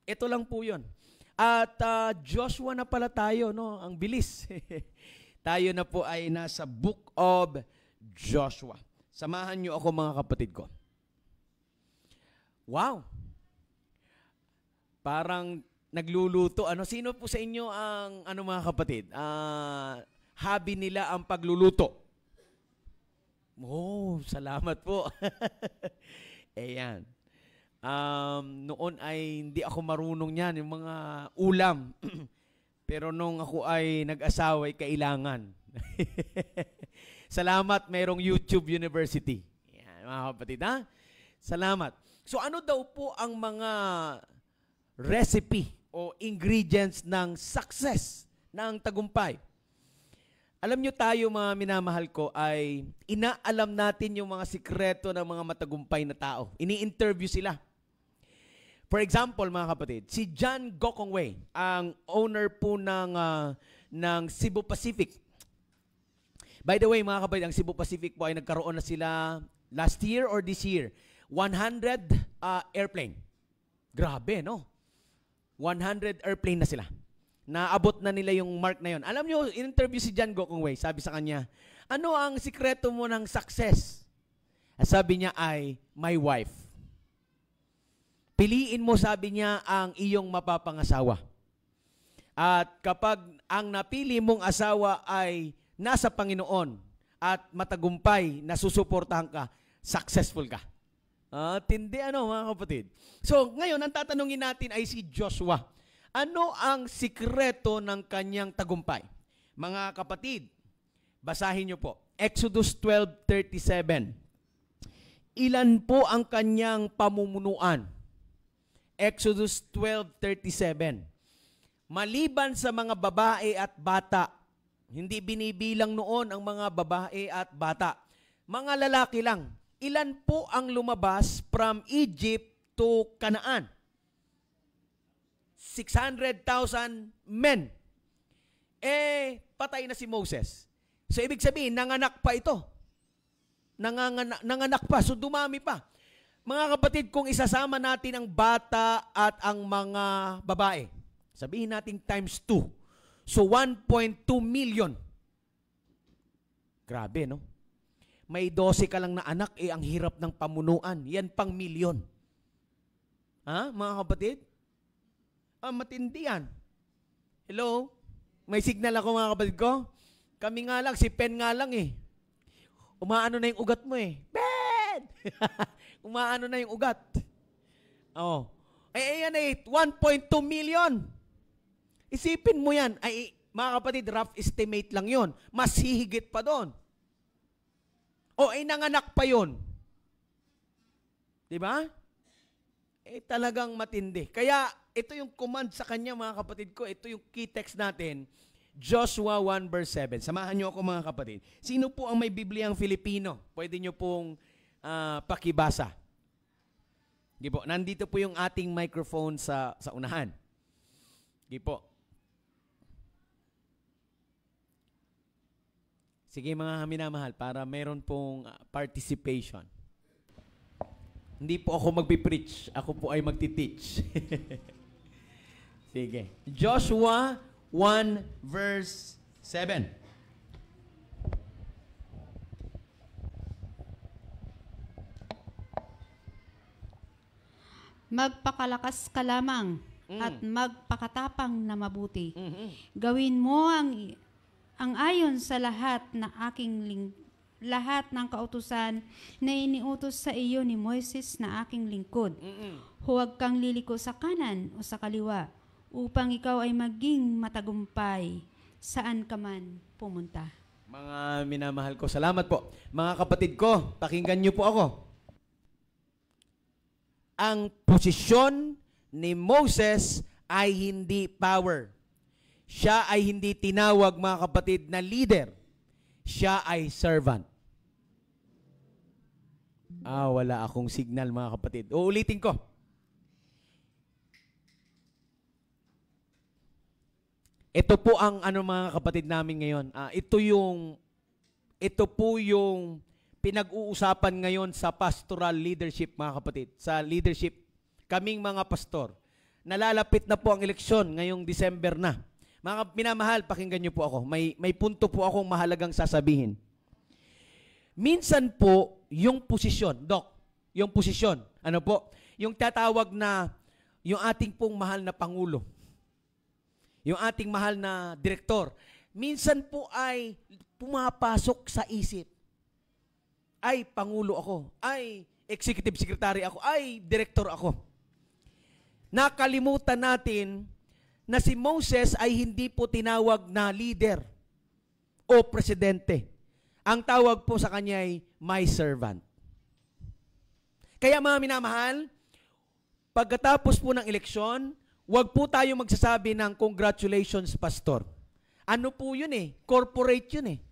Ito lang po yun. At Joshua na pala tayo, no? Ang bilis. Tayo na po ay nasa Book of Joshua. Samahan niyo ako mga kapatid ko. Wow! Parang nagluluto. Sino po sa inyo ang mga kapatid? Hobby nila ang pagluluto. Oh, salamat po. Ayan. Noon ay hindi ako marunong niyan, yung mga ulam. Pero nung ako ay nag-asawa ay kailangan. Salamat, mayroong YouTube University. Ayan, mga kapatid, ha? Salamat. So ano daw po ang mga recipe o ingredients ng success, ng tagumpay? Alam nyo tayo mga minamahal ko ay inaalam natin yung mga sikreto ng mga matagumpay na tao. Ini-interview sila. For example mga kapatid, si John Gokongwei, ang owner po ng Cebu Pacific. By the way mga kapatid, ang Cebu Pacific po ay nagkaroon na sila last year or this year. 100 airplane. Grabe, no? 100 airplane na sila. Naabot na nila yung mark na yon. Alam nyo, in-interview si John Gokongwei, sabi sa kanya, ano ang sikreto mo ng success? Sabi niya ay, my wife. Piliin mo, sabi niya, ang iyong mapapangasawa. At kapag ang napili mong asawa ay nasa Panginoon at matagumpay, nasusuportahan ka, successful ka. Tindi mga kapatid. So, ngayon, ang tatanungin natin ay si Joshua. Ano ang sikreto ng kanyang tagumpay? Mga kapatid, basahin niyo po. Exodus 12:37. Ilan po ang kanyang pamumunuan? Exodus 12:37. Maliban sa mga babae at bata, hindi binibilang noon ang mga babae at bata. Mga lalaki lang. ilan po ang lumabas from Egypt to Canaan? 600,000 men. Patay na si Moses. So, ibig sabihin, nanganak pa ito. Nanganak pa, so dumami pa. Mga kapatid, kung isasama natin ang bata at ang mga babae, sabihin natin times 2. So, 1.2 million. Grabe, no? May 12 ka lang na anak, ang hirap ng pamunuan. Yan pang milyon. Ha, mga kapatid? Matindi yan. Hello? May signal ako, mga kapatid ko. Kami nga lang, si Pen nga lang eh. Umaano na yung ugat mo eh. Pen! Umaano na yung ugat. Oh. Ayan eh, 1.2 million. Isipin mo yan. Ay, mga kapatid, rough estimate lang yon. Mas hihigit pa doon. Nanganak pa yon. Diba? Talagang matindi. Kaya, ito yung command sa kanya, mga kapatid ko. Ito yung key text natin. Joshua 1 verse 7. Samahan niyo ako, mga kapatid. Sino po ang may Bibliang Filipino? Pwede niyo pong pakibasa. Sige po. Nandito po yung ating microphone sa unahan. Sige po. Sige, mga minamahal, para meron pong participation. Hindi po ako magpipreach. Ako po ay magti-teach. Sige. Joshua 1 verse 7. Magpakalakas ka lamang at magpakatapang na mabuti. Gawin mo ang ayon sa lahat ng kautusan na iniutos sa iyo ni Moises na aking lingkod. Huwag kang liliko sa kanan o sa kaliwa upang ikaw ay maging matagumpay saan ka man pumunta. Mga minamahal ko, salamat po. Mga kapatid ko, pakinggan niyo po ako. Ang posisyon ni Moses ay hindi power. Siya ay hindi tinawag, mga kapatid, na leader. Siya ay servant. Wala akong signal, mga kapatid. Uulitin ko. Ito po ang mga kapatid namin ngayon. Ito po yung pinag-uusapan ngayon sa pastoral leadership, mga kapatid. Sa leadership, kaming mga pastor. Nalalapit na po ang eleksyon ngayong December na. Mga minamahal, pakinggan niyo po ako. May punto po akong mahalagang sasabihin. Minsan po, yung posisyon, yung posisyon, yung tatawag na, yung ating pong mahal na Pangulo, yung ating mahal na direktor, minsan po ay pumapasok sa isip. Ay, Pangulo ako. Ay, Executive Secretary ako. Ay, Director ako. Nakalimutan natin na si Moses ay hindi po tinawag na leader o presidente. Ang tawag po sa kanya ay my servant. Kaya mga minamahal, pagkatapos po ng eleksyon, huwag po tayo magsasabi ng congratulations, pastor. Ano po yun corporate yun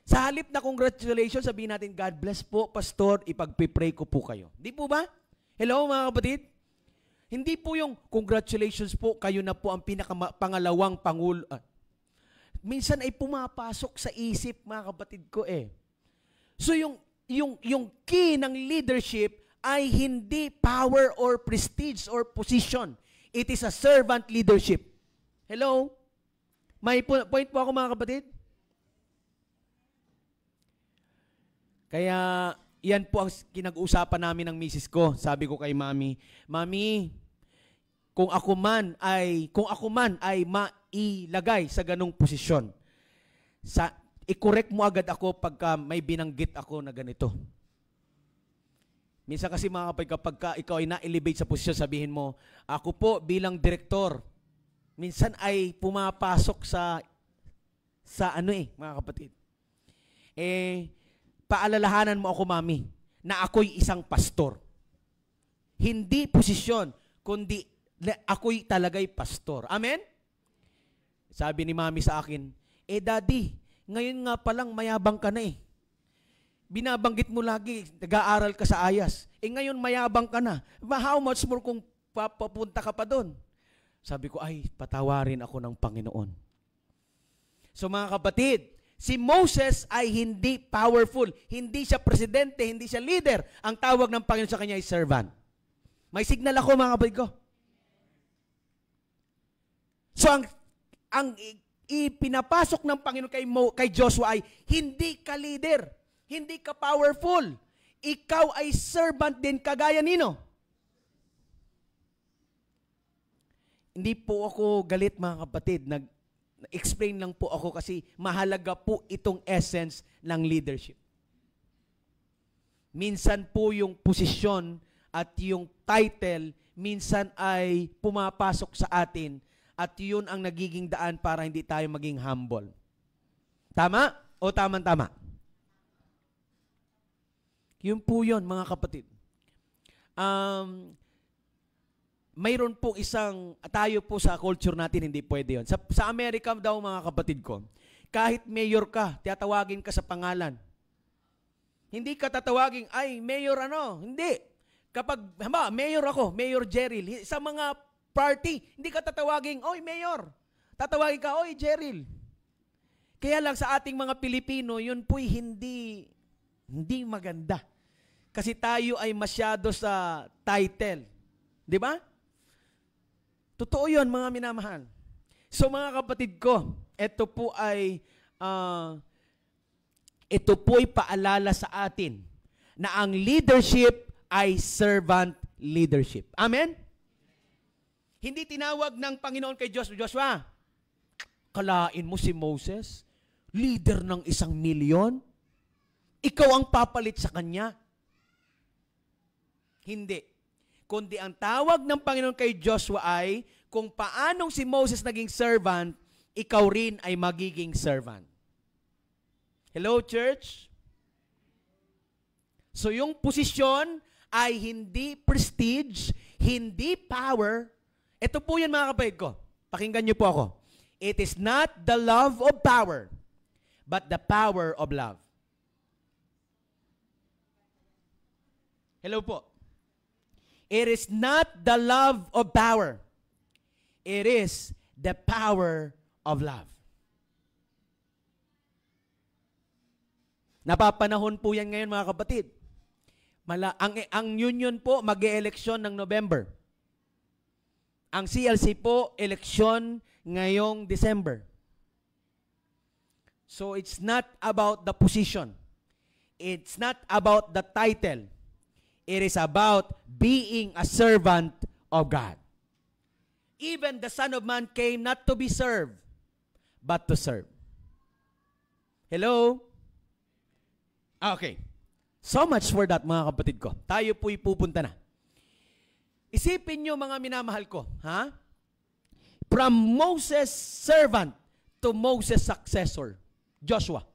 Sa halip na congratulations, sabihin natin, God bless po, pastor, ipagpipray ko po kayo. Di po ba? Hello, mga kapatid? Hindi po yung congratulations po, kayo na po ang pangalawang pangulo. Minsan ay pumapasok sa isip, mga kapatid ko So yung key ng leadership ay hindi power or prestige or position. It is a servant leadership. Hello? May point po ako, mga kapatid? Kaya yan po ang kinag-usapan namin ng misis ko. Sabi ko kay Mami, Mami, kung ako man ay mailagay sa ganung posisyon, i-correct mo agad ako pagka may binanggit ako na ganito. Minsan kasi, mga kapatid, kapag ikaw ay na-elevate sa posisyon, sabihin mo, ako po bilang direktor, minsan ay pumapasok sa mga kapatid. Paalalahanan mo ako, Mami, na ako'y isang pastor. Hindi posisyon, kundi ako'y talaga'y pastor. Amen? Sabi ni Mami sa akin, Daddy, ngayon nga palang mayabang ka na binabanggit mo lagi, nag-aaral ka sa ayas. Ngayon mayabang ka na. How much more kung papunta ka pa doon? Sabi ko, ay, patawarin ako ng Panginoon. So mga kapatid, si Moses ay hindi powerful. Hindi siya presidente, hindi siya leader. Ang tawag ng Panginoon sa kanya ay servant. May signal ako mga kapatid ko. So ang ipinapasok ng Panginoon kay Joshua ay hindi ka leader, hindi ka powerful. Ikaw ay servant din kagaya nino. Hindi po ako galit mga kapatid. Nag-explain lang po ako kasi mahalaga po itong essence ng leadership. Minsan po yung posisyon at yung title, minsan ay pumapasok sa atin at yun ang nagiging daan para hindi tayo maging humble. Tama? O tama-tama? Yun po yun, mga kapatid. Mayroon po tayo po sa culture natin, hindi pwede yun. Sa Amerika daw, mga kapatid ko, kahit mayor ka, tiyatawagin ka sa pangalan. Hindi ka tatawagin, ay, mayor ano? Hindi. Kapag, mayor ako, Mayor Jeril. Sa mga party, hindi ka tatawagin, oy, mayor. Tatawagin ka, oy, Jeril. Kaya lang sa ating mga Pilipino, yun po'y hindi maganda. Kasi tayo ay masyado sa title. Di ba? Totoo yun, mga minamahal. So mga kapatid ko, ito po'y paalala sa atin na ang leadership ay servant leadership. Amen? Hindi tinawag ng Panginoon kay Joshua, kalain mo si Moses, leader ng 1,000,000? Ikaw ang papalit sa kanya. Hindi. Kundi ang tawag ng Panginoon kay Joshua ay, kung paanong si Moses naging servant, ikaw rin ay magiging servant. Hello, church? So yung posisyon ay hindi prestige, hindi power. Ito po yan mga kapatid ko. Pakinggan niyo po ako. It is not the love of power, but the power of love. Hello po. It is not the love of power. It is the power of love. Napapanahon po yan ngayon mga kapatid. Ang union po mag-e-eleksyon ng November. Ang CLC po, eleksyon ngayong December. So it's not about the position. It's not about the title. It is about being a servant of God. Even the Son of Man came not to be served, but to serve. Hello? Okay. So much for that, mga kapatid ko. Tayo po'y pupunta na. Isipin nyo, mga minamahal ko, ha? From Moses' servant to Moses' successor, Joshua.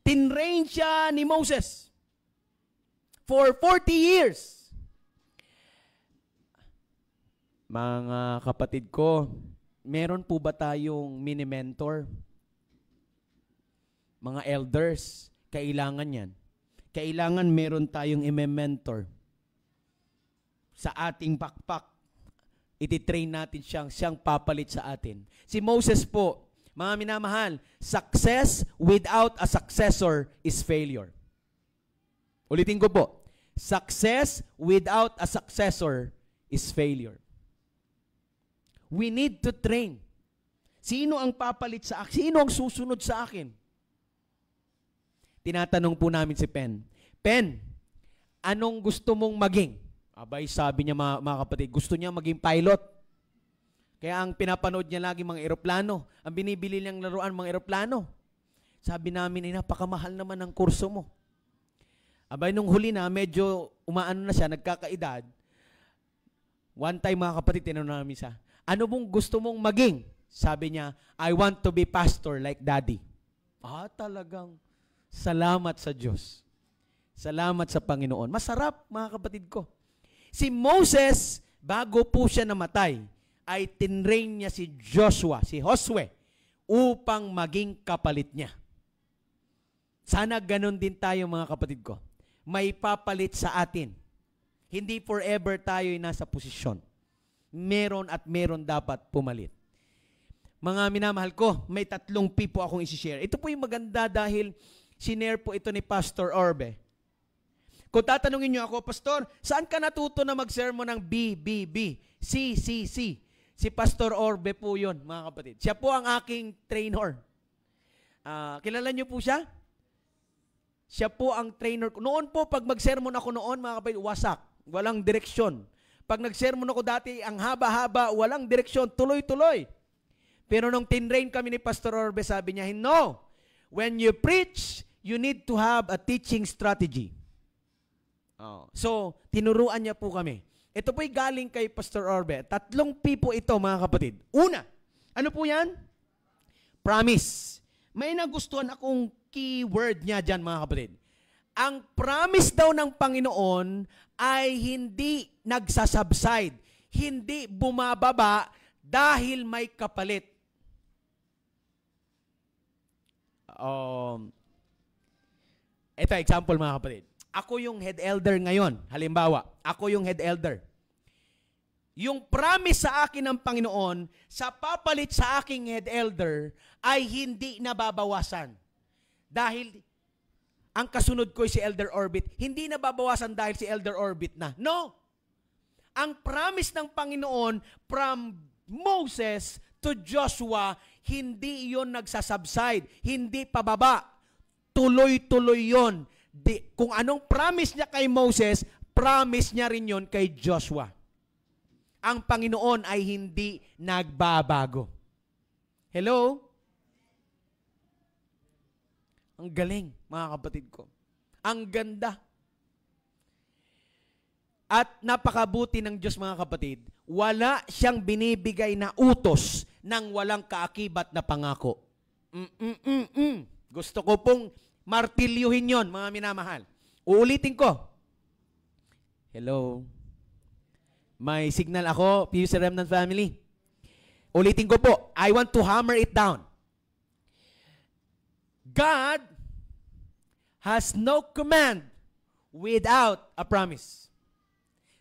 Tinrain siya ni Moses for 40 years. Mga kapatid ko, meron po ba tayong mini-mentor? Mga elders, kailangan yan. Kailangan meron tayong i-mentor. Sa ating pakpak, ititrain natin siyang papalit sa atin. Si Moses po, mga minamahal, success without a successor is failure. Ulitin ko po, success without a successor is failure. We need to train. Sino ang papalit sa akin? Sino ang susunod sa akin? Tinatanong po namin si Pen, Pen, anong gusto mong maging? Abay, sabi niya mga kapatid, gusto niya maging pilot. Kaya ang pinapanood niya lagi mga eroplano. Ang binibili niyang laruan mga eroplano. Sabi namin, napakamahal naman ang kurso mo. Abay, nung huli na, medyo umaano na siya, nagkakaedad. One time mga kapatid, tinanong namin siya, ano mong gusto mong maging? Sabi niya, I want to be pastor like daddy. Talagang salamat sa Diyos. Salamat sa Panginoon. Masarap, mga kapatid ko. Si Moses, bago po siya namatay, ay tinrain niya si Joshua, si Josue, upang maging kapalit niya. Sana ganun din tayo mga kapatid ko. May papalit sa atin. Hindi forever tayo'y nasa posisyon. Meron at meron dapat pumalit. Mga minamahal ko, may 3 P po akong isi-share. Ito po yung maganda dahil sinare po ito ni Pastor Orbe. Kung tatanungin niyo ako, Pastor, saan ka natuto na mag-sermon ng B, B, B, C, C, C? Si Pastor Orbe po yun, mga kapatid. Siya po ang aking trainer. Kilala niyo po siya? Siya po ang trainer ko. Noon po, pag mag-sermon ako noon, mga kapatid, wasak. Walang direksyon. Pag nag-sermon ako dati, ang haba-haba, walang direksyon, tuloy-tuloy. Pero nung tinrain kami ni Pastor Orbe, sabi niya, no, when you preach, you need to have a teaching strategy. So, tinuruan niya po kami. Ito po'y galing kay Pastor Orbe. 3 P po ito, mga kapatid. Una, ano po yan? Promise. May nagustuhan akong keyword niya dyan, mga kapatid. Ang promise daw ng Panginoon ay hindi nagsasubside, hindi bumababa dahil may kapalit. Ito, example mga kapatid. Ako yung head elder ngayon. Halimbawa, ako yung head elder. Yung promise sa akin ng Panginoon, sa papalit sa aking head elder, ay hindi nababawasan. Dahil ang kasunod ko si Elder Orbit, hindi nababawasan dahil si Elder Orbit na. No! Ang promise ng Panginoon from Moses to Joshua, hindi yon nagsasubside, hindi pababa. Tuloy-tuloy yon. Kung anong promise niya kay Moses, promise niya rin yon kay Joshua. Ang Panginoon ay hindi nagbabago. Hello? Ang galing, mga kapatid ko. Ang ganda. At napakabuti ng Diyos, mga kapatid, wala siyang binibigay na utos ng walang kaakibat na pangako. Gusto ko pong martilyuhin yon, mga minamahal. Uulitin ko. Hello? May signal ako, PUC Remnant family. Ulitin ko po. I want to hammer it down. God has no command without a promise.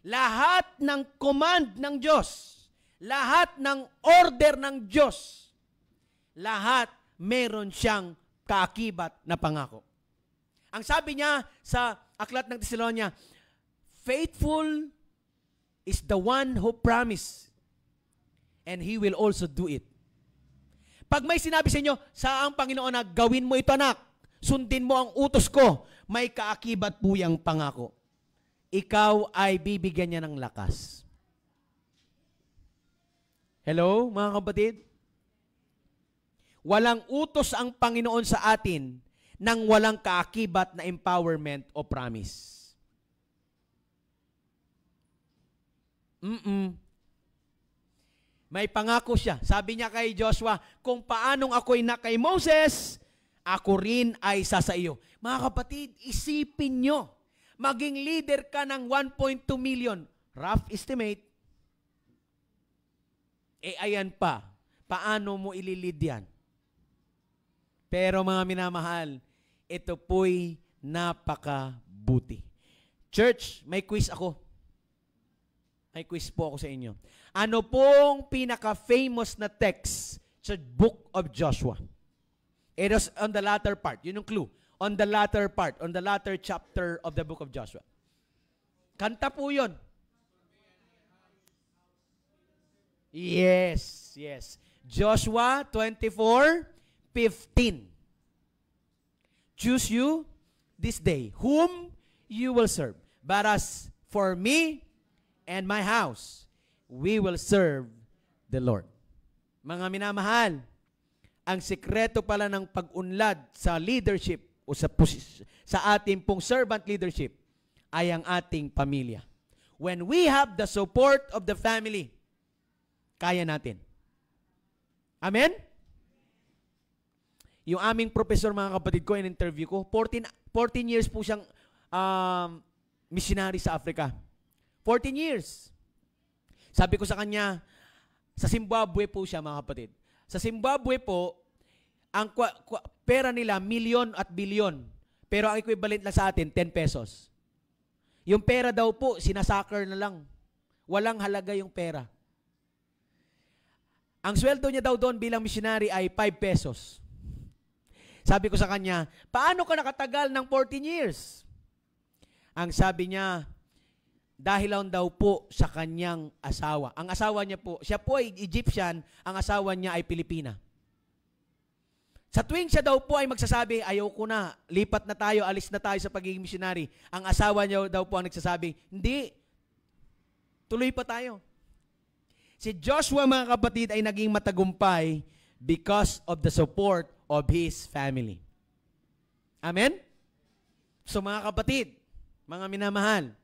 Lahat ng command ng Diyos, lahat ng order ng Diyos, lahat meron siyang kaakibat na pangako. Ang sabi niya sa Aklat ng Tesalonia, faithful is the one who promised, and He will also do it. Pag may sinabi sa inyo, sa ang Panginoon na gawin mo ito anak, sundin mo ang utos ko, may kaakibat po yang pangako. Ikaw ay bibigyan niya ng lakas. Hello, mga kapatid? Walang utos ang Panginoon sa atin nang walang kaakibat na empowerment o promise. May pangako siya. Sabi niya kay Joshua, kung paanong ako'y na kay Moses, ako rin ay sa iyo. Mga kapatid, isipin nyo, maging leader ka ng 1.2 million. Rough estimate. Ayan pa. Paano mo ililid yan? Pero mga minamahal, ito po'y napakabuti. Church, may quiz ako. May quiz po ako sa inyo. Ano pong pinaka-famous na text sa Book of Joshua? It is on the latter part. Yun yung clue. On the latter part. On the latter chapter of the Book of Joshua. Kanta po yun. Yes, yes. Joshua 24:15. Choose you this day whom you will serve. But as for me and my house, we will serve the Lord. Mga minamahal, ang sikreto pala ng pag-unlad sa leadership o sa ating pong servant leadership ay ang ating pamilya. When we have the support of the family, kaya natin. Amen? Yung aming professor, mga kapatid ko, in-interview ko, 14 years po siyang missionary sa Africa. 14 years. Sabi ko sa kanya, sa Zimbabwe po siya, mga kapatid. Sa Zimbabwe po, ang pera nila, milyon at bilyon. Pero ang equivalent lang sa atin, 10 pesos. Yung pera daw po, sinasoccer na lang. Walang halaga yung pera. Ang sweldo niya daw doon bilang missionary ay 5 pesos. Sabi ko sa kanya, paano ka nakatagal ng 14 years? Ang sabi niya, dahil lang daw po sa kanyang asawa. Ang asawa niya po, siya po ay Egyptian, ang asawa niya ay Pilipina. Sa tuwing siya daw po ay magsasabi, ayoko na, lipat na tayo, alis na tayo sa pagiging missionary. Ang asawa niya daw po ang nagsasabi, hindi, tuloy pa tayo. Si Joshua, mga kapatid, ay naging matagumpay because of the support of his family. Amen? So mga kapatid, mga minamahal,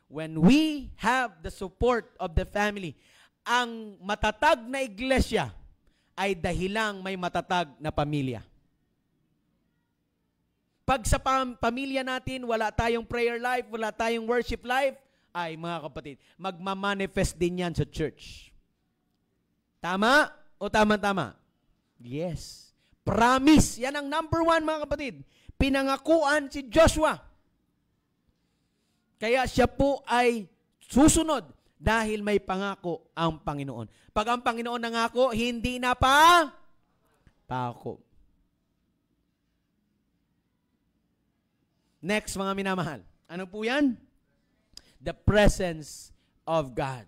when we have the support of the family, ang matatag na iglesia ay dahilang may matatag na pamilya. Pag sa pamilya natin, wala tayong prayer life, wala tayong worship life, ay mga kapatid, magmamanifest din yan sa church. Tama o tama-tama? Yes. Promise. Yan ang number 1, mga kapatid. Pinangakuan si Joshua. Kaya siya po ay susunod dahil may pangako ang Panginoon. Pag ang Panginoon nangako, hindi na pako. Next, mga minamahal. Ano po yan? The presence of God.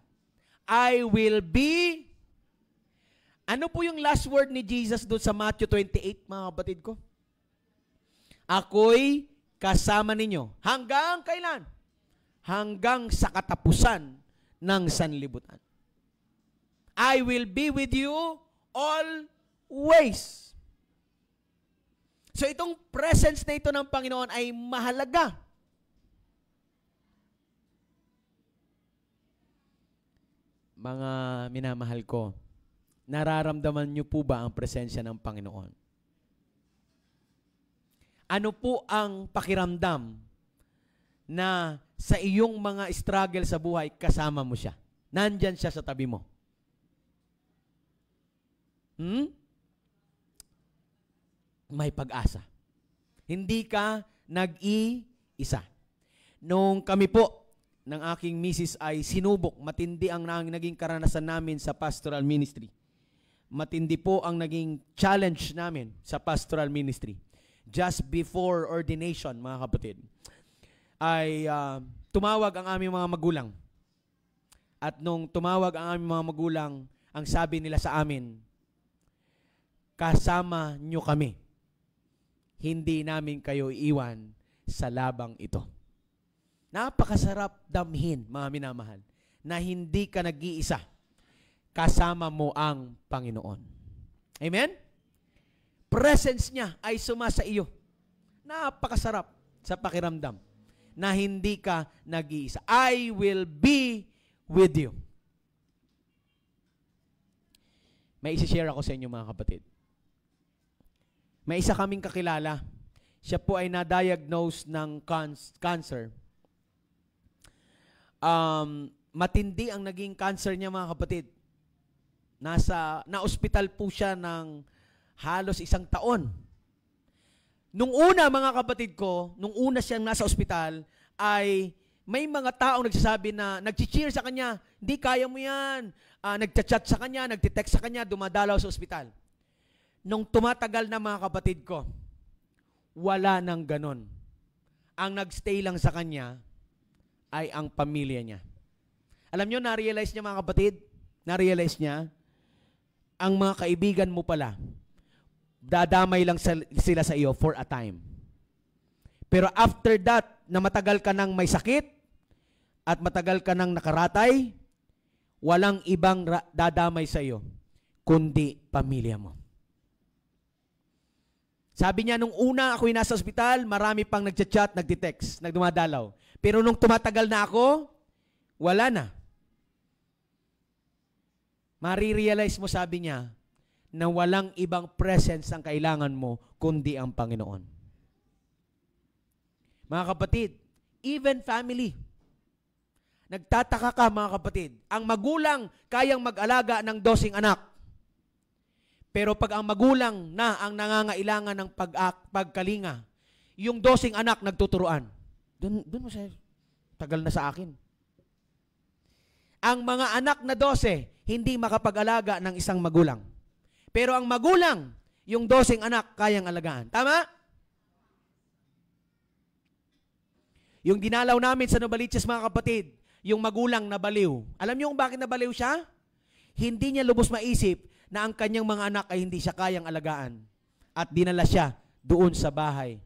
I will be... Ano po yung last word ni Jesus doon sa Matthew 28, mga kapatid ko? Ako'y kasama ninyo. Hanggang kailan? Hanggang sa katapusan ng sanlibutan. I will be with you always. So itong presence na ito ng Panginoon ay mahalaga. Mga minamahal ko, nararamdaman niyo po ba ang presensya ng Panginoon? Ano po ang pakiramdam na sa iyong mga struggle sa buhay, kasama mo siya? Nandyan siya sa tabi mo. May pag-asa. Hindi ka nag-iisa. Nung kami po ng aking misis ay sinubok, matindi ang naging karanasan namin sa pastoral ministry. Matindi po ang naging challenge namin sa pastoral ministry. Just before ordination, mga kapatid, ay tumawag ang aming mga magulang. At nung tumawag ang aming mga magulang, ang sabi nila sa amin, kasama nyo kami. Hindi namin kayo iiwan sa labang ito. Napakasarap damhin, mga minamahal, na hindi ka nag-iisa. Kasama mo ang Panginoon. Amen? Presence niya ay sumasa iyo. Napakasarap sa pakiramdam na hindi ka nag-iisa. I will be with you. May isi-share ako sa inyo, mga kapatid. May isa kaming kakilala. Siya po ay na-diagnose ng cancer. Matindi ang naging cancer niya, mga kapatid. Na-hospital po siya ng halos 1 taon. Nung una, mga kapatid ko, nung una siyang nasa ospital, ay may mga taong nagsasabi na, nag-cheer sa kanya, hindi kaya mo yan. Nagchat-chat sa kanya, nagtitext sa kanya, dumadalaw sa ospital. Nung tumatagal na, mga kapatid ko, wala nang ganon. Ang nagstay lang sa kanya ay ang pamilya niya. Alam nyo, na-realize niya, mga kapatid, na-realize niya, ang mga kaibigan mo pala, dadamay lang sila sa iyo for a time. Pero after that, na matagal ka nang may sakit, at matagal ka nang nakaratay, walang ibang dadamay sa iyo, kundi pamilya mo. Sabi niya, nung una ako'y nasa ospital, marami pang nagchat-chat, nagtitext, nagdumadalaw. Pero nung tumatagal na ako, wala na. Marirealize mo, sabi niya, na walang ibang presence ang kailangan mo, kundi ang Panginoon. Mga kapatid, even family. Nagtataka ka, mga kapatid. Ang magulang kayang mag-alaga ng 12 anak. Pero pag ang magulang na ang nangangailangan ng pagkalinga, yung 12 anak nagtuturuan. Doon mo siya, tagal na sa akin. Ang mga anak na 12, hindi makapag-alaga ng isang magulang. Pero ang magulang, yung 12 anak, kayang alagaan. Tama? Yung dinalaw namin sa Novaliches, mga kapatid, yung magulang na baliw. Alam niyo kung bakit nabaliw siya? Hindi niya lubos maisip na ang kanyang mga anak ay hindi siya kayang alagaan. At dinala siya doon sa bahay.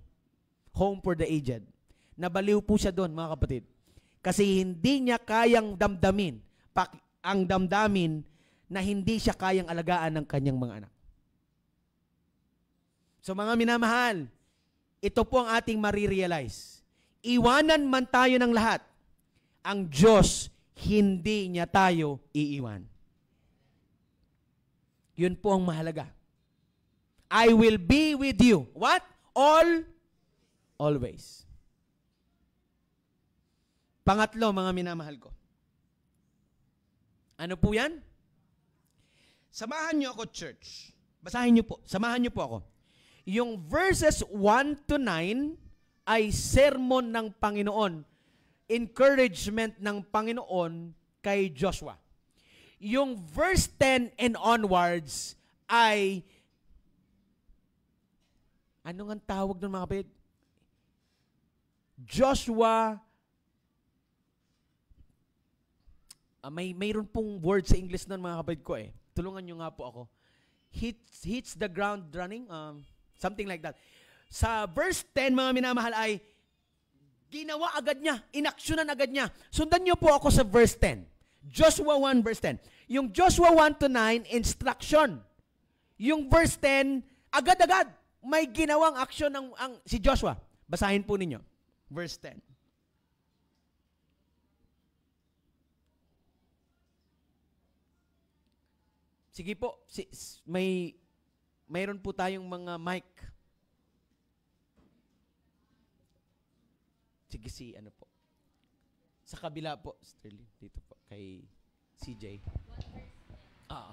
Home for the aged. Nabaliw po siya doon, mga kapatid. Kasi hindi niya kayang damdamin ang damdamin na hindi siya kayang alagaan ng kanyang mga anak. So mga minamahal, ito po ang ating marirealize. Iwanan man tayo ng lahat, ang Diyos hindi niya tayo iiwan. Yun po ang mahalaga. I will be with you. What? Always. Pangatlo, mga minamahal ko. Ano po yan? Samahan niyo ako, church. Basahin niyo po. Samahan niyo po ako. Yung verses 1 to 9 ay sermon ng Panginoon. Encouragement ng Panginoon kay Joshua. Yung verse 10 and onwards ay, ano nga tawag ng mga kapatid? Joshua, mayroon pong word sa English nun, mga kapatid ko eh. Tulungan nyo nga po ako. Hits the ground running, something like that. Sa verse 10, mga minamahal, ay ginawa agad niya, inaksyonan agad niya. Sundan nyo po ako sa verse 10. Joshua 1 verse 10. Yung Joshua 1 to 9, instruction. Yung verse 10, agad-agad, may ginawang aksyon si Joshua. Basahin po ninyo. Verse 10. Sige po, mayroon po tayong mga mic. Sige, ano po. Sa kabila po, Sterling, dito po, kay CJ. Yeah.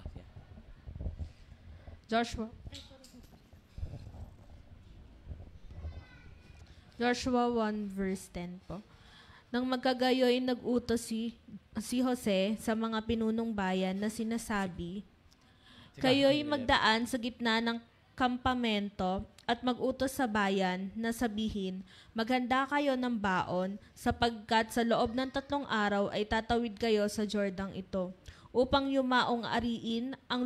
Joshua 1 verse 10 po. Nang magkagayoy, nag-utos si Jose sa mga pinunong bayan na sinasabi, kayo'y magdaan sa gitna ng kampamento at mag-utos sa bayan na sabihin, maghanda kayo ng baon sapagkat sa loob ng 3 araw ay tatawid kayo sa Jordan ito upang yumaong ariin ang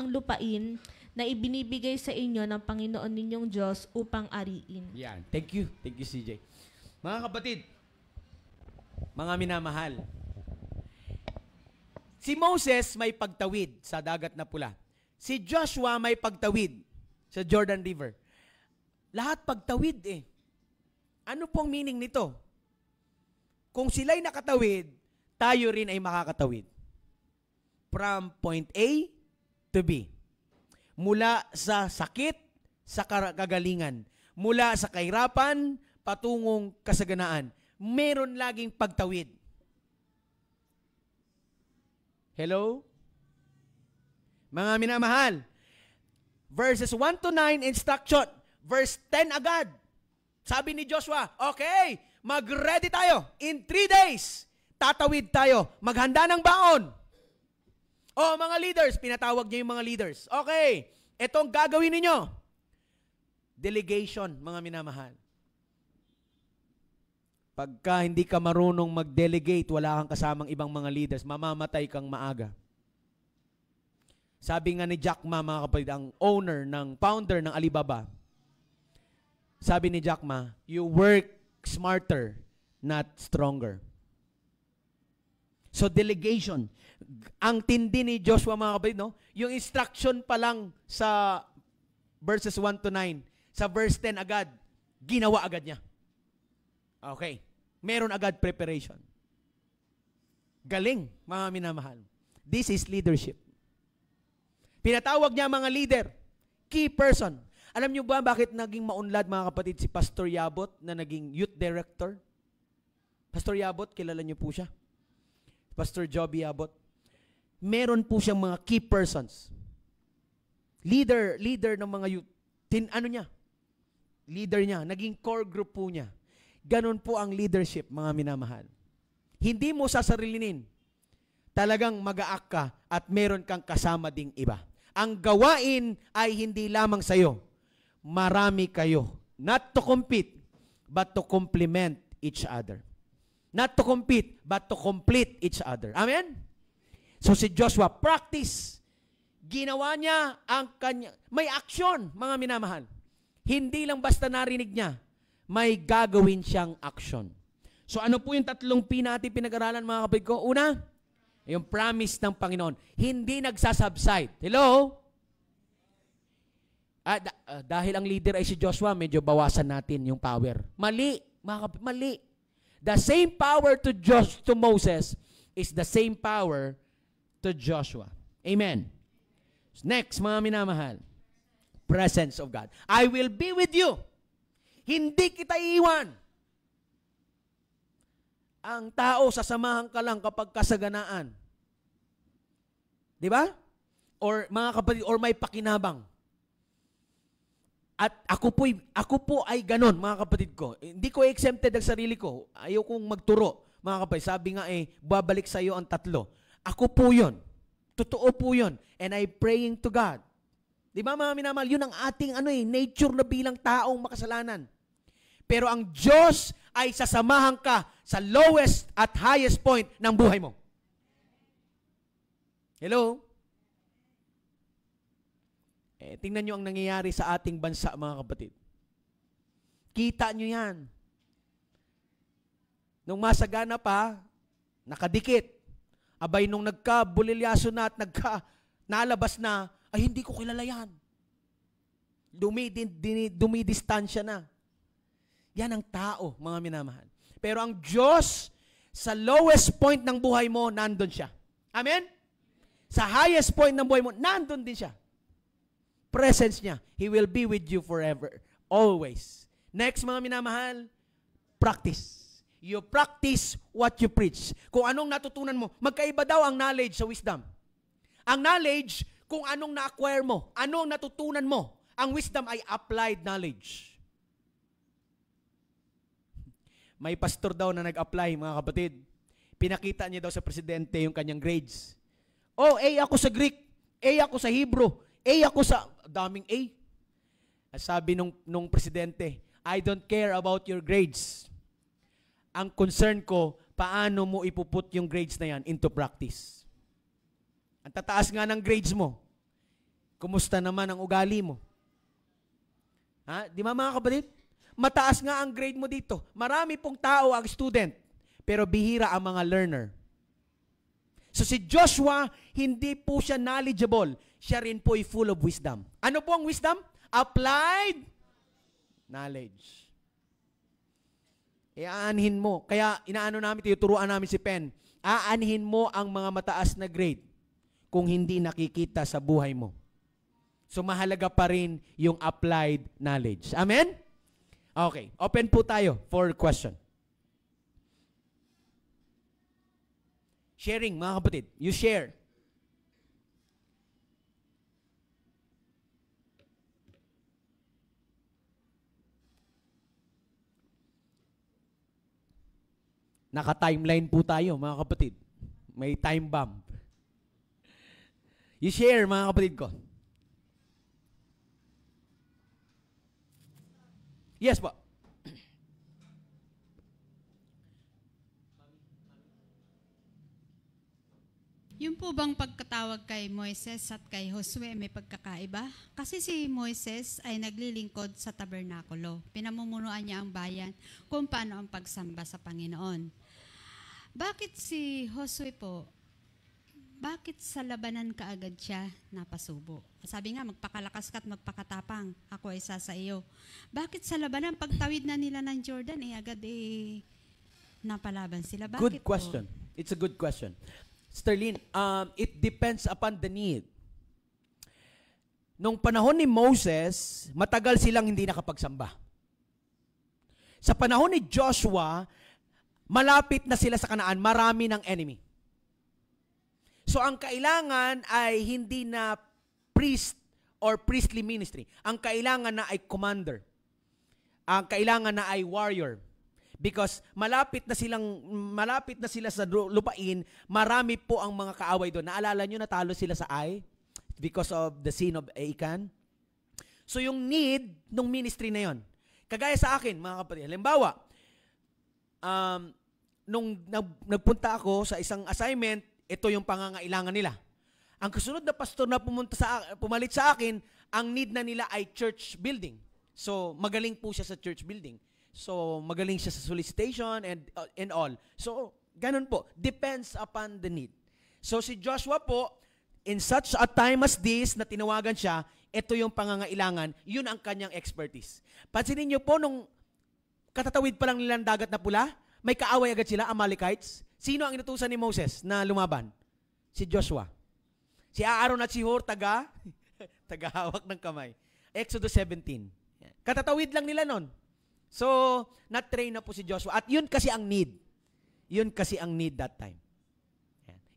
lupain na ibinibigay sa inyo ng Panginoon ninyong Diyos upang ariin. Yan. Thank you. Thank you, CJ. Mga kapatid, mga minamahal, si Moses may pagtawid sa dagat na pula. Si Joshua may pagtawid sa Jordan River. Lahat pagtawid eh. Ano pong meaning nito? Kung sila'y nakatawid, tayo rin ay makakatawid. From point A to B. Mula sa sakit, sa kagalingan. Mula sa kahirapan, patungong kasaganaan. Meron laging pagtawid. Hello? Mga minamahal, verses 1 to 9, instruction. Verse 10 agad. Sabi ni Joshua, okay, mag-ready tayo. In 3 days, tatawid tayo. Maghanda ng baon. O mga leaders, pinatawag niya yung mga leaders. Okay, etong gagawin ninyo. Delegation, mga minamahal. Pagka hindi ka marunong mag-delegate, wala kang kasamang ibang mga leaders, mamamatay kang maaga. Sabi nga ni Jack Ma, mga kapatid, ang founder ng Alibaba, sabi ni Jack Ma, you work smarter, not stronger. So delegation. Ang tindi ni Joshua, mga kapatid, no? Yung instruction pa lang sa verses 1 to 9, sa verse 10 agad, ginawa agad niya. Okay. Meron agad preparation. Galing, mga minamahal. This is leadership. Pinatawag niya mga leader, key person. Alam niyo ba bakit naging maunlad, mga kapatid, si Pastor Yabot na naging youth director? Pastor Yabot, kilala niyo po siya? Pastor Joby Yabot. Meron po siyang mga key persons. Leader ng mga youth. leader niya, naging core group po niya. Ganon po ang leadership, mga minamahal. Hindi mo sasarilinin. Talagang mag-aak ka at meron kang kasama ding iba. Ang gawain ay hindi lamang sa'yo. Marami kayo. Not to compete, but to complement each other. Not to compete, but to complete each other. Amen? So si Joshua, practice. Ginawa niya ang kanya. May action, mga minamahal. Hindi lang basta narinig niya, may gagawin siyang action. So ano po yung tatlong natin pinag-aralan, mga kapatid ko? Una, yung promise ng Panginoon. Hindi nagsasubside. Hello? Dahil ang leader ay si Joshua, medyo bawasan natin yung power. Mali, mga kapatid, mali. The same power to Moses is the same power to Joshua. Amen. Next, mga minamahal, presence of God. I will be with you. Hindi kita iiwan. Ang tao, sasamahan ka lang kapag kasaganaan. Di ba? Or mga kapatid, or may pakinabang. At ako po ay ganon, mga kapatid ko. Hindi ko exempted ang sarili ko. Ayaw kong magturo, mga kapatid. Sabi nga babalik sa iyo ang tatlo. Ako po yun. Totoo po yun. And I'm praying to God. Di ba, mga minamahal? Yun ang ating nature na bilang taong makasalanan. Pero ang Diyos ay sasamahan ka sa lowest at highest point ng buhay mo. Hello? Tingnan nyo ang nangyayari sa ating bansa, mga kapatid. Kita nyo yan. Nung masagana pa, nakadikit. Abay, nung nagka-bulilyaso na at nalabas na, ay hindi ko kilala yan. Dumidistansya na. Yan ang tao, mga minamahal. Pero ang Diyos, sa lowest point ng buhay mo, nandun siya. Amen? Sa highest point ng buhay mo, nandun din siya. Presence niya. He will be with you forever. Always. Next, mga minamahal, practice. You practice what you preach. Kung anong natutunan mo, magkaiba daw ang knowledge sa wisdom. Ang knowledge, kung anong na-acquire mo, anong natutunan mo. Ang wisdom ay applied knowledge. May pastor daw na nag-apply, mga kapatid. Pinakita niya daw sa presidente yung kanyang grades. Oh, A ako sa Greek, A ako sa Hebrew, A ako sa daming A. Sabi nung presidente, I don't care about your grades. Ang concern ko, paano mo ipuput yung grades na yan into practice. Ang tataas nga ng grades mo, kumusta naman ang ugali mo? Di ba, mga kapatid? Mataas nga ang grade mo dito. Marami pong tao ang student, pero bihira ang mga learner. So si Joshua, hindi po siya knowledgeable. Siya rin po ay full of wisdom. Ano po ang wisdom? Applied knowledge. Aanhin mo. Kaya tinuturuan namin si Pen, aanhin mo ang mga mataas na grade kung hindi nakikita sa buhay mo. So mahalaga pa rin yung applied knowledge. Amen? Okay. Open po tayo for question. Sharing, mga kapatid. You share. Naka-timeline po tayo, mga kapatid. May time bomb. You share, mga kapatid ko. Yes po. Yung po bang pagkatawag kay Moises at kay Josue may pagkakaiba? Kasi si Moises ay naglilingkod sa tabernakulo. Pinamumunuan niya ang bayan kung paano ang pagsamba sa Panginoon. Bakit si Josue po, bakit sa labanan kaagad siya napasubo? Sabi nga, magpakalakas ka at magpakatapang. Ako ay isa sa iyo. Bakit sa labanan, pagtawid na nila ng Jordan, agad napalaban sila? Bakit Good question. Po? It's a good question. Sterling, it depends upon the need. Nung panahon ni Moses, matagal silang hindi nakapagsamba. Sa panahon ni Joshua, malapit na sila sa Kanaan, marami ng enemy. So ang kailangan ay hindi na priest or priestly ministry. Ang kailangan na ay commander. ang kailangan na ay warrior. Because malapit na sila sa lupain, marami po ang mga kaaway doon. Naalala nyo, natalo sila sa Ai because of the sin of Achan. So yung need ng ministry na yon, kagaya sa akin, mga kapatid, halimbawa, nung nagpunta ako sa isang assignment, ito yung pangangailangan nila. Ang kasunod na pastor na pumalit sa akin, ang need na nila ay church building. So magaling po siya sa church building. So, magaling siya sa solicitation and all. So, ganun po. Depends upon the need. So, si Joshua po, in such a time as this, na tinawagan siya, ito yung pangangailangan, yun ang kanyang expertise. Pansinin niyo po, nung katatawid pa lang nilang dagat na pula, may kaaway agad sila, Amalekites. Sino ang inutusan ni Moses na lumaban? Si Joshua. Si Aaron at si Hur, tagahawak ng kamay. Exodus 17. Katatawid lang nila nun. So, na-train na po si Joshua. At yun kasi ang need. Yun kasi ang need that time.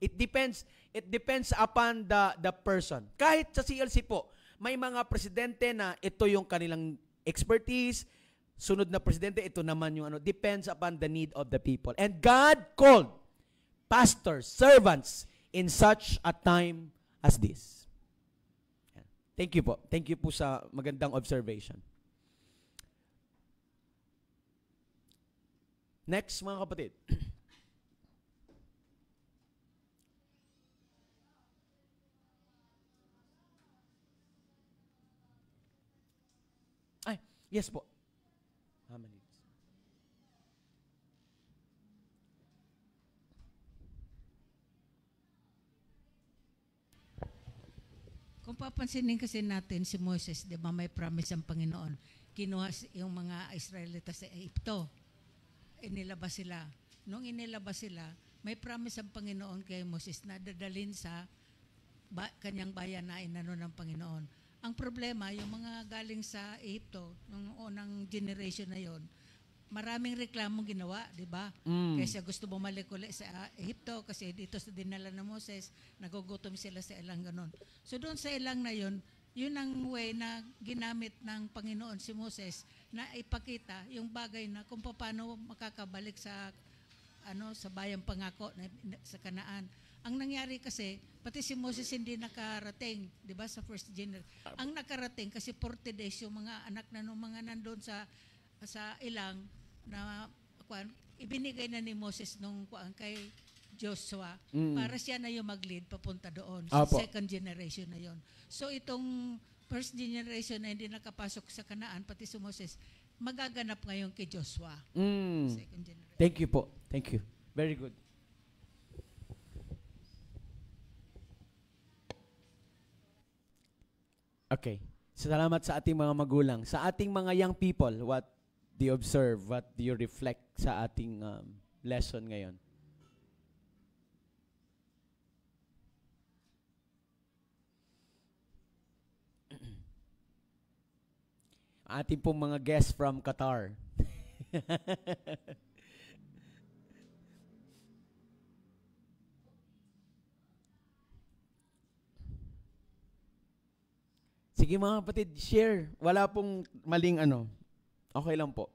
It depends upon the person. Kahit sa CLC po, may mga presidente na ito yung kanilang expertise. Sunod na presidente, ito naman yung depends upon the need of the people. And God called pastors, servants in such a time as this. Thank you po. Thank you po sa magandang observation. Next, mga kapatid. Ay, yes po. How many? Kung papansinin kasi natin si Moses, di ba may promise ang Panginoon, kinuha yung mga Israelitas sa Egypto. Inilabas sila. Nung inilabas sila, may promise ang Panginoon kay Moses na dadalhin sa kanyang bayan na inano ng Panginoon. Ang problema, yung mga galing sa Egypto, nung unang generation na yon, maraming reklamo ginawa, di ba? Kasi gusto bumalik ulit sa Egypto kasi dito sa dinala ng Moses, nagugutom sila sa ilang ganon. So doon sa ilang na yon, yun ang way na ginamit ng Panginoon si Moses na ipakita yung bagay na kung paano makakabalik sa sa bayang pangako sa Kanaan. Ang nangyari kasi, pati si Moses hindi nakarating, 'di ba, sa first generation. Ang nakarating kasi 40 days yung mga anak na nung mga nandoon sa ilang na ibinigay na ni Moses nung kay Joshua para siya na yung mag-lead papunta doon sa second generation na yon. So itong first generation na hindi nakapasok sa Kanaan, pati si Moses, magaganap ngayon kay Joshua. Second generation. Thank you po. Thank you. Very good. Okay. Salamat sa ating mga magulang. Sa ating mga young people, what do you observe? What do you reflect sa ating lesson ngayon? Ating pong mga guests from Qatar. Sige mga kapatid, share. Wala pong maling Okay lang po.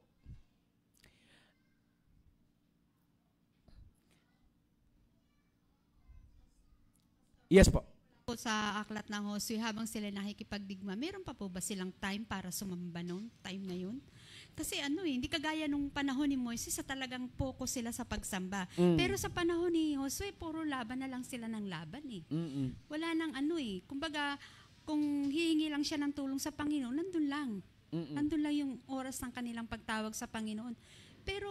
Yes po. Sa aklat ng Hosea, habang sila nakikipagdigma, meron pa po ba silang time para sumamba noon? Time na yun? Kasi hindi kagaya nung panahon ni Moises, sa talagang focus sila sa pagsamba. Pero sa panahon ni Josue, puro laban na lang sila ng laban eh. Wala nang kumbaga, kung hihingi lang siya ng tulong sa Panginoon, nandun lang. Nandun lang yung oras ng kanilang pagtawag sa Panginoon. Pero,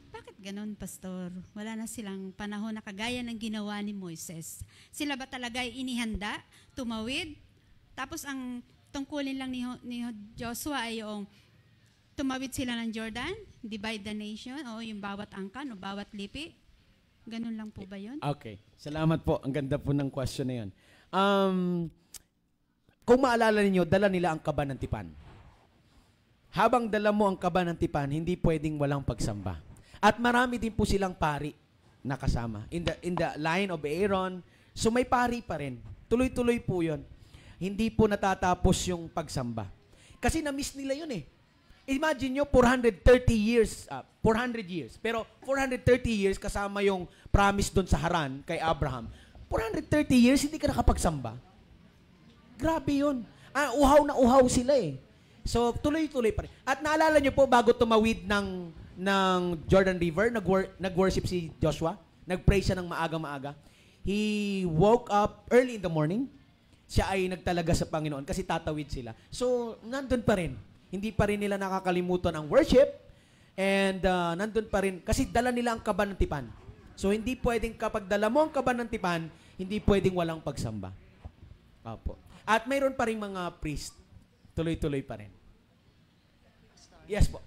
bakit ganon, Pastor? Wala na silang panahon na kagaya ng ginawa ni Moises. Sila ba talaga ay inihanda, tumawid? Tapos ang tungkulin lang ni Joshua ay yung tumawid sila ng Jordan, divide the nation, o yung bawat angkan o bawat lipi? Ganun lang po ba yun? Okay. Salamat po. Ang ganda po ng question na yun. Kung maalala ninyo, dala nila ang kaba ng tipan. Habang dala mo ang kaba ng tipan, hindi pwedeng walang pagsamba. At marami din po silang pari na kasama. In the line of Aaron, so may pari pa rin. Tuloy-tuloy po yun. Hindi po natatapos yung pagsamba. Kasi na-miss nila yun eh. Imagine nyo, 400 years. Pero 430 years kasama yung promise doon sa Haran kay Abraham. 430 years, hindi ka nakapagsamba. Grabe yun. Uhaw na uhaw sila eh. So, tuloy-tuloy pa rin. At naalala nyo po, bago tumawid ng Jordan River, nag-worship si Joshua. Nag-pray siya ng maaga-maaga. He woke up early in the morning. Siya ay nagtalaga sa Panginoon kasi tatawid sila. So, nandun pa rin. Hindi pa rin nila nakakalimutan ang worship. And nandun pa rin. Kasi dala nila ang kaban ng tipan. So, hindi pwedeng kapag dala mo ang kaban ng tipan, hindi pwedeng walang pagsamba. Opo. At mayroon pa rin mga priest. Tuloy-tuloy pa rin. Yes po.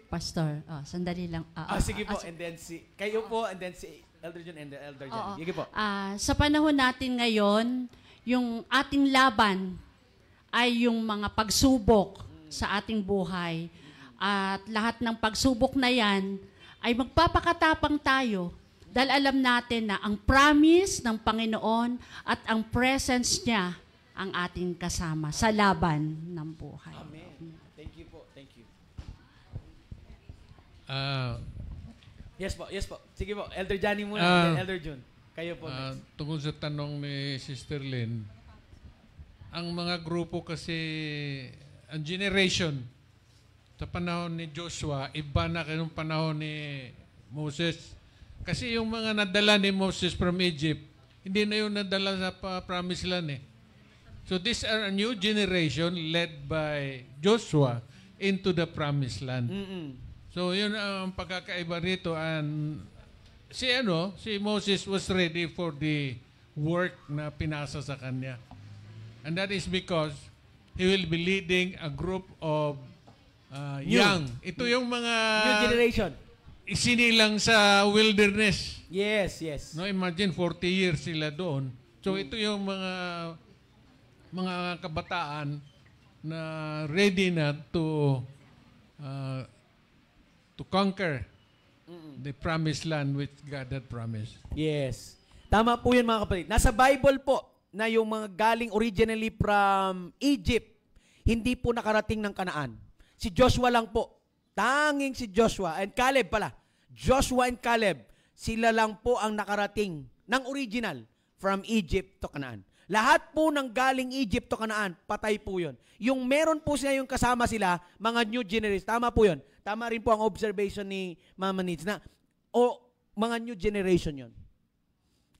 Pastor, sandali lang. Sige po. And then kayo po, and then si Elder John and the Elder John. Sige po. Sa panahon natin ngayon, yung ating laban ay yung mga pagsubok sa ating buhay. At lahat ng pagsubok na yan ay magpapakatapang tayo dahil alam natin na ang promise ng Panginoon at ang presence niya ang ating kasama sa laban ng buhay. Amen. Thank you po. Thank you. Yes po. Sige po. Elder Johnny muna. Elder John. Kayo po. Tungkol sa tanong ni Sister Lynn, ang mga grupo kasi, ang generation, sa panahon ni Joshua, iba na kayong panahon ni Moses. Kasi yung mga nadala ni Moses from Egypt, hindi na yung nadala sa promised land eh. So these are a new generation led by Joshua into the promised land. So yun ang pagkakaiba rito. And si Moses was ready for the work na pinasa sa kanya. And that is because he will be leading a group of young. Ito yung mga new generation. Isinilang sa wilderness. Yes. No, imagine 40 years sila doon. So ito yung mga kabataan na ready na to conquer the promised land which God had promised. Yes. Tama po yun mga kapatid. Nasa Bible po na yung mga galing originally from Egypt, hindi po nakarating ng Kanaan. Si Joshua lang po. Tanging si Joshua and Caleb pala. Joshua and Caleb, sila lang po ang nakarating ng original from Egypt to Canaan. Lahat po ng galing Egypt to Canaan, patay po yun. Yung meron po sila yung kasama sila, mga new generation. Tama po yun. Tama rin po ang observation ni Mama Nitz na mga new generation yun.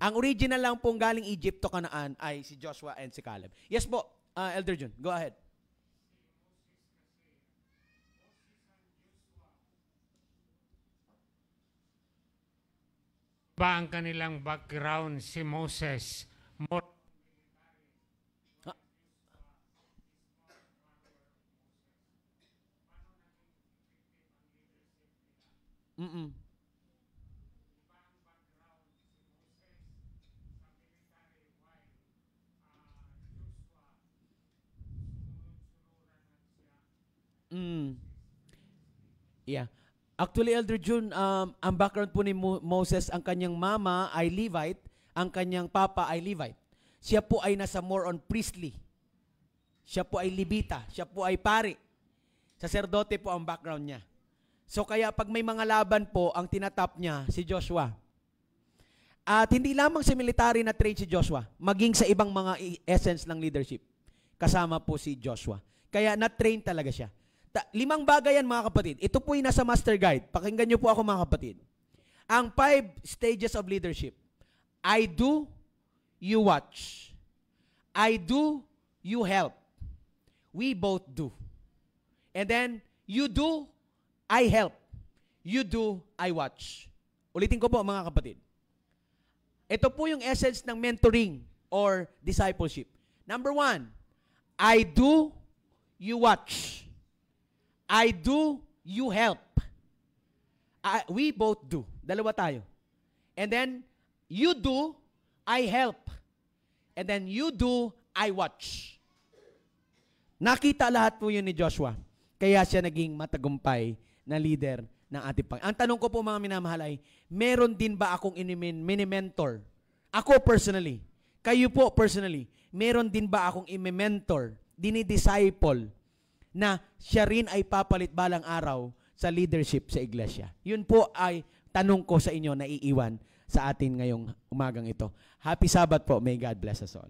Ang original lang pong galing Egypt to Canaan ay si Joshua and si Caleb. Yes po, Elder John, go ahead. Ba ang kanilang background si Moses? More Yeah. Actually, Elder June, ang background po ni Moses, ang kanyang mama ay Levite, ang kanyang papa ay Levite. Siya po ay nasa more on priestly. Siya po ay Levita. Siya po ay pari. Saserdote po ang background niya. So kaya pag may mga laban po, ang tinatap niya si Joshua. At hindi lamang sa military na train si Joshua, maging sa ibang mga essence ng leadership. Kasama po si Joshua. Kaya na-train talaga siya. 5 bagay yan mga kapatid. Ito po yung nasa master guide. Pakinggan niyo po ako mga kapatid. Ang 5 stages of leadership. I do, you watch. I do, you help. We both do. And then, you do, I help. You do, I watch. Ulitin ko po mga kapatid. Ito po yung essence ng mentoring or discipleship. Number 1, I do, you watch. I do, you help. We both do. Dalawa tayo. And then, you do, I help. And then, you do, I watch. Nakita lahat po yun ni Joshua. Kaya siya naging matagumpay na leader ng ating Panginoon. Ang tanong ko po mga minamahal ay, meron din ba akong mini-mentor? Ako personally. Kayo po personally. Meron din ba akong imi-mentor, dinidisciple na siya rin ay papalit balang araw sa leadership sa iglesia. Yun po ay tanong ko sa inyo na iiwan sa atin ngayong umagang ito. Happy Sabbath po. May God bless us all.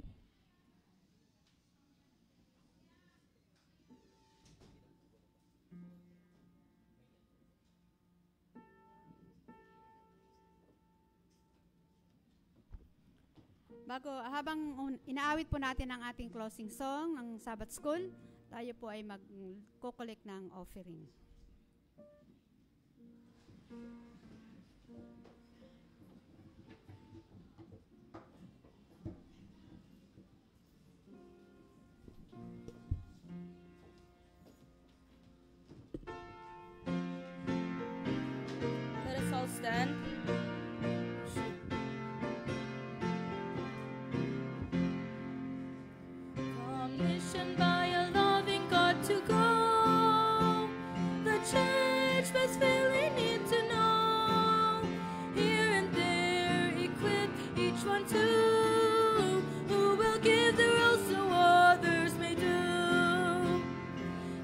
Habang inaawit po natin ang ating closing song ng Sabbath School, tayo po ay mag-collect ng offering. Let us all stand. Commissioned by a loving God to go, the church must really need to know. Here and there, equip each one to, who will give the role so others may do.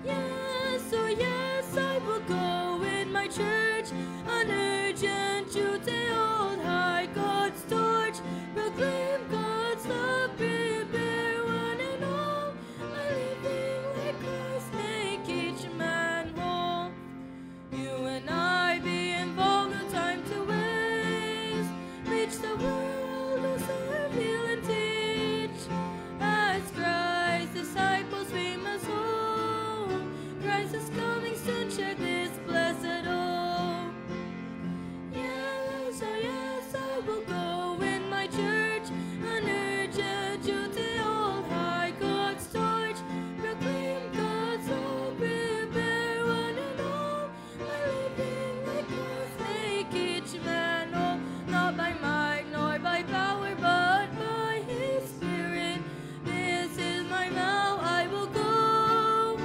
Yes, oh yes, I will go in my church, an urgent duty, hold high God's torch, proclaim God's love, prepare one and all, a living like Christ, make each man whole. You and I be involved, no time to waste, reach the world, who serve, heal and teach, as Christ's disciples we must hold. Christ is coming soon, share this blessed hope. Yes, oh yes, I will go in my church, an urgent duty, hold high God's torch, proclaim God's love, prepare one and all, by living like Christ, make each man whole, not by might nor by power, but by His Spirit. This is my vow, I will go.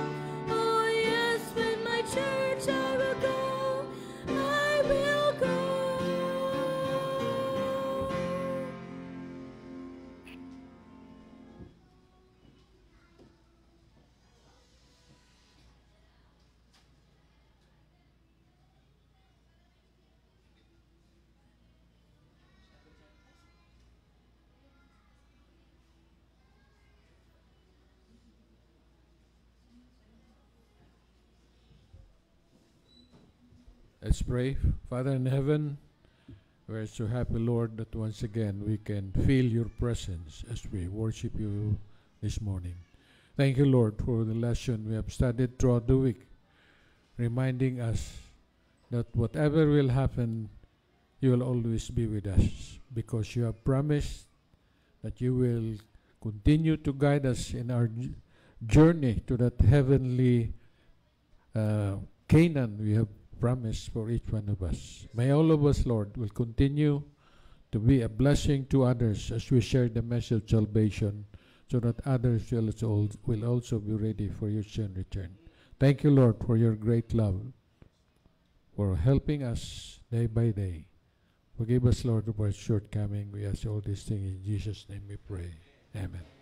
Oh yes, with my church I will go. I will go. Let's pray. Father in heaven, we're so happy, Lord, that once again we can feel your presence as we worship you this morning. Thank you, Lord, for the lesson we have studied throughout the week, reminding us that whatever will happen, you will always be with us, because you have promised that you will continue to guide us in our journey to that heavenly Canaan we have promise for each one of us. May all of us, Lord, will continue to be a blessing to others as we share the message of salvation, so that others will also be ready for your soon return. Thank you, Lord, for your great love, for helping us day by day. Forgive us, Lord, of our shortcoming. We ask all these things in Jesus' name we pray. Amen.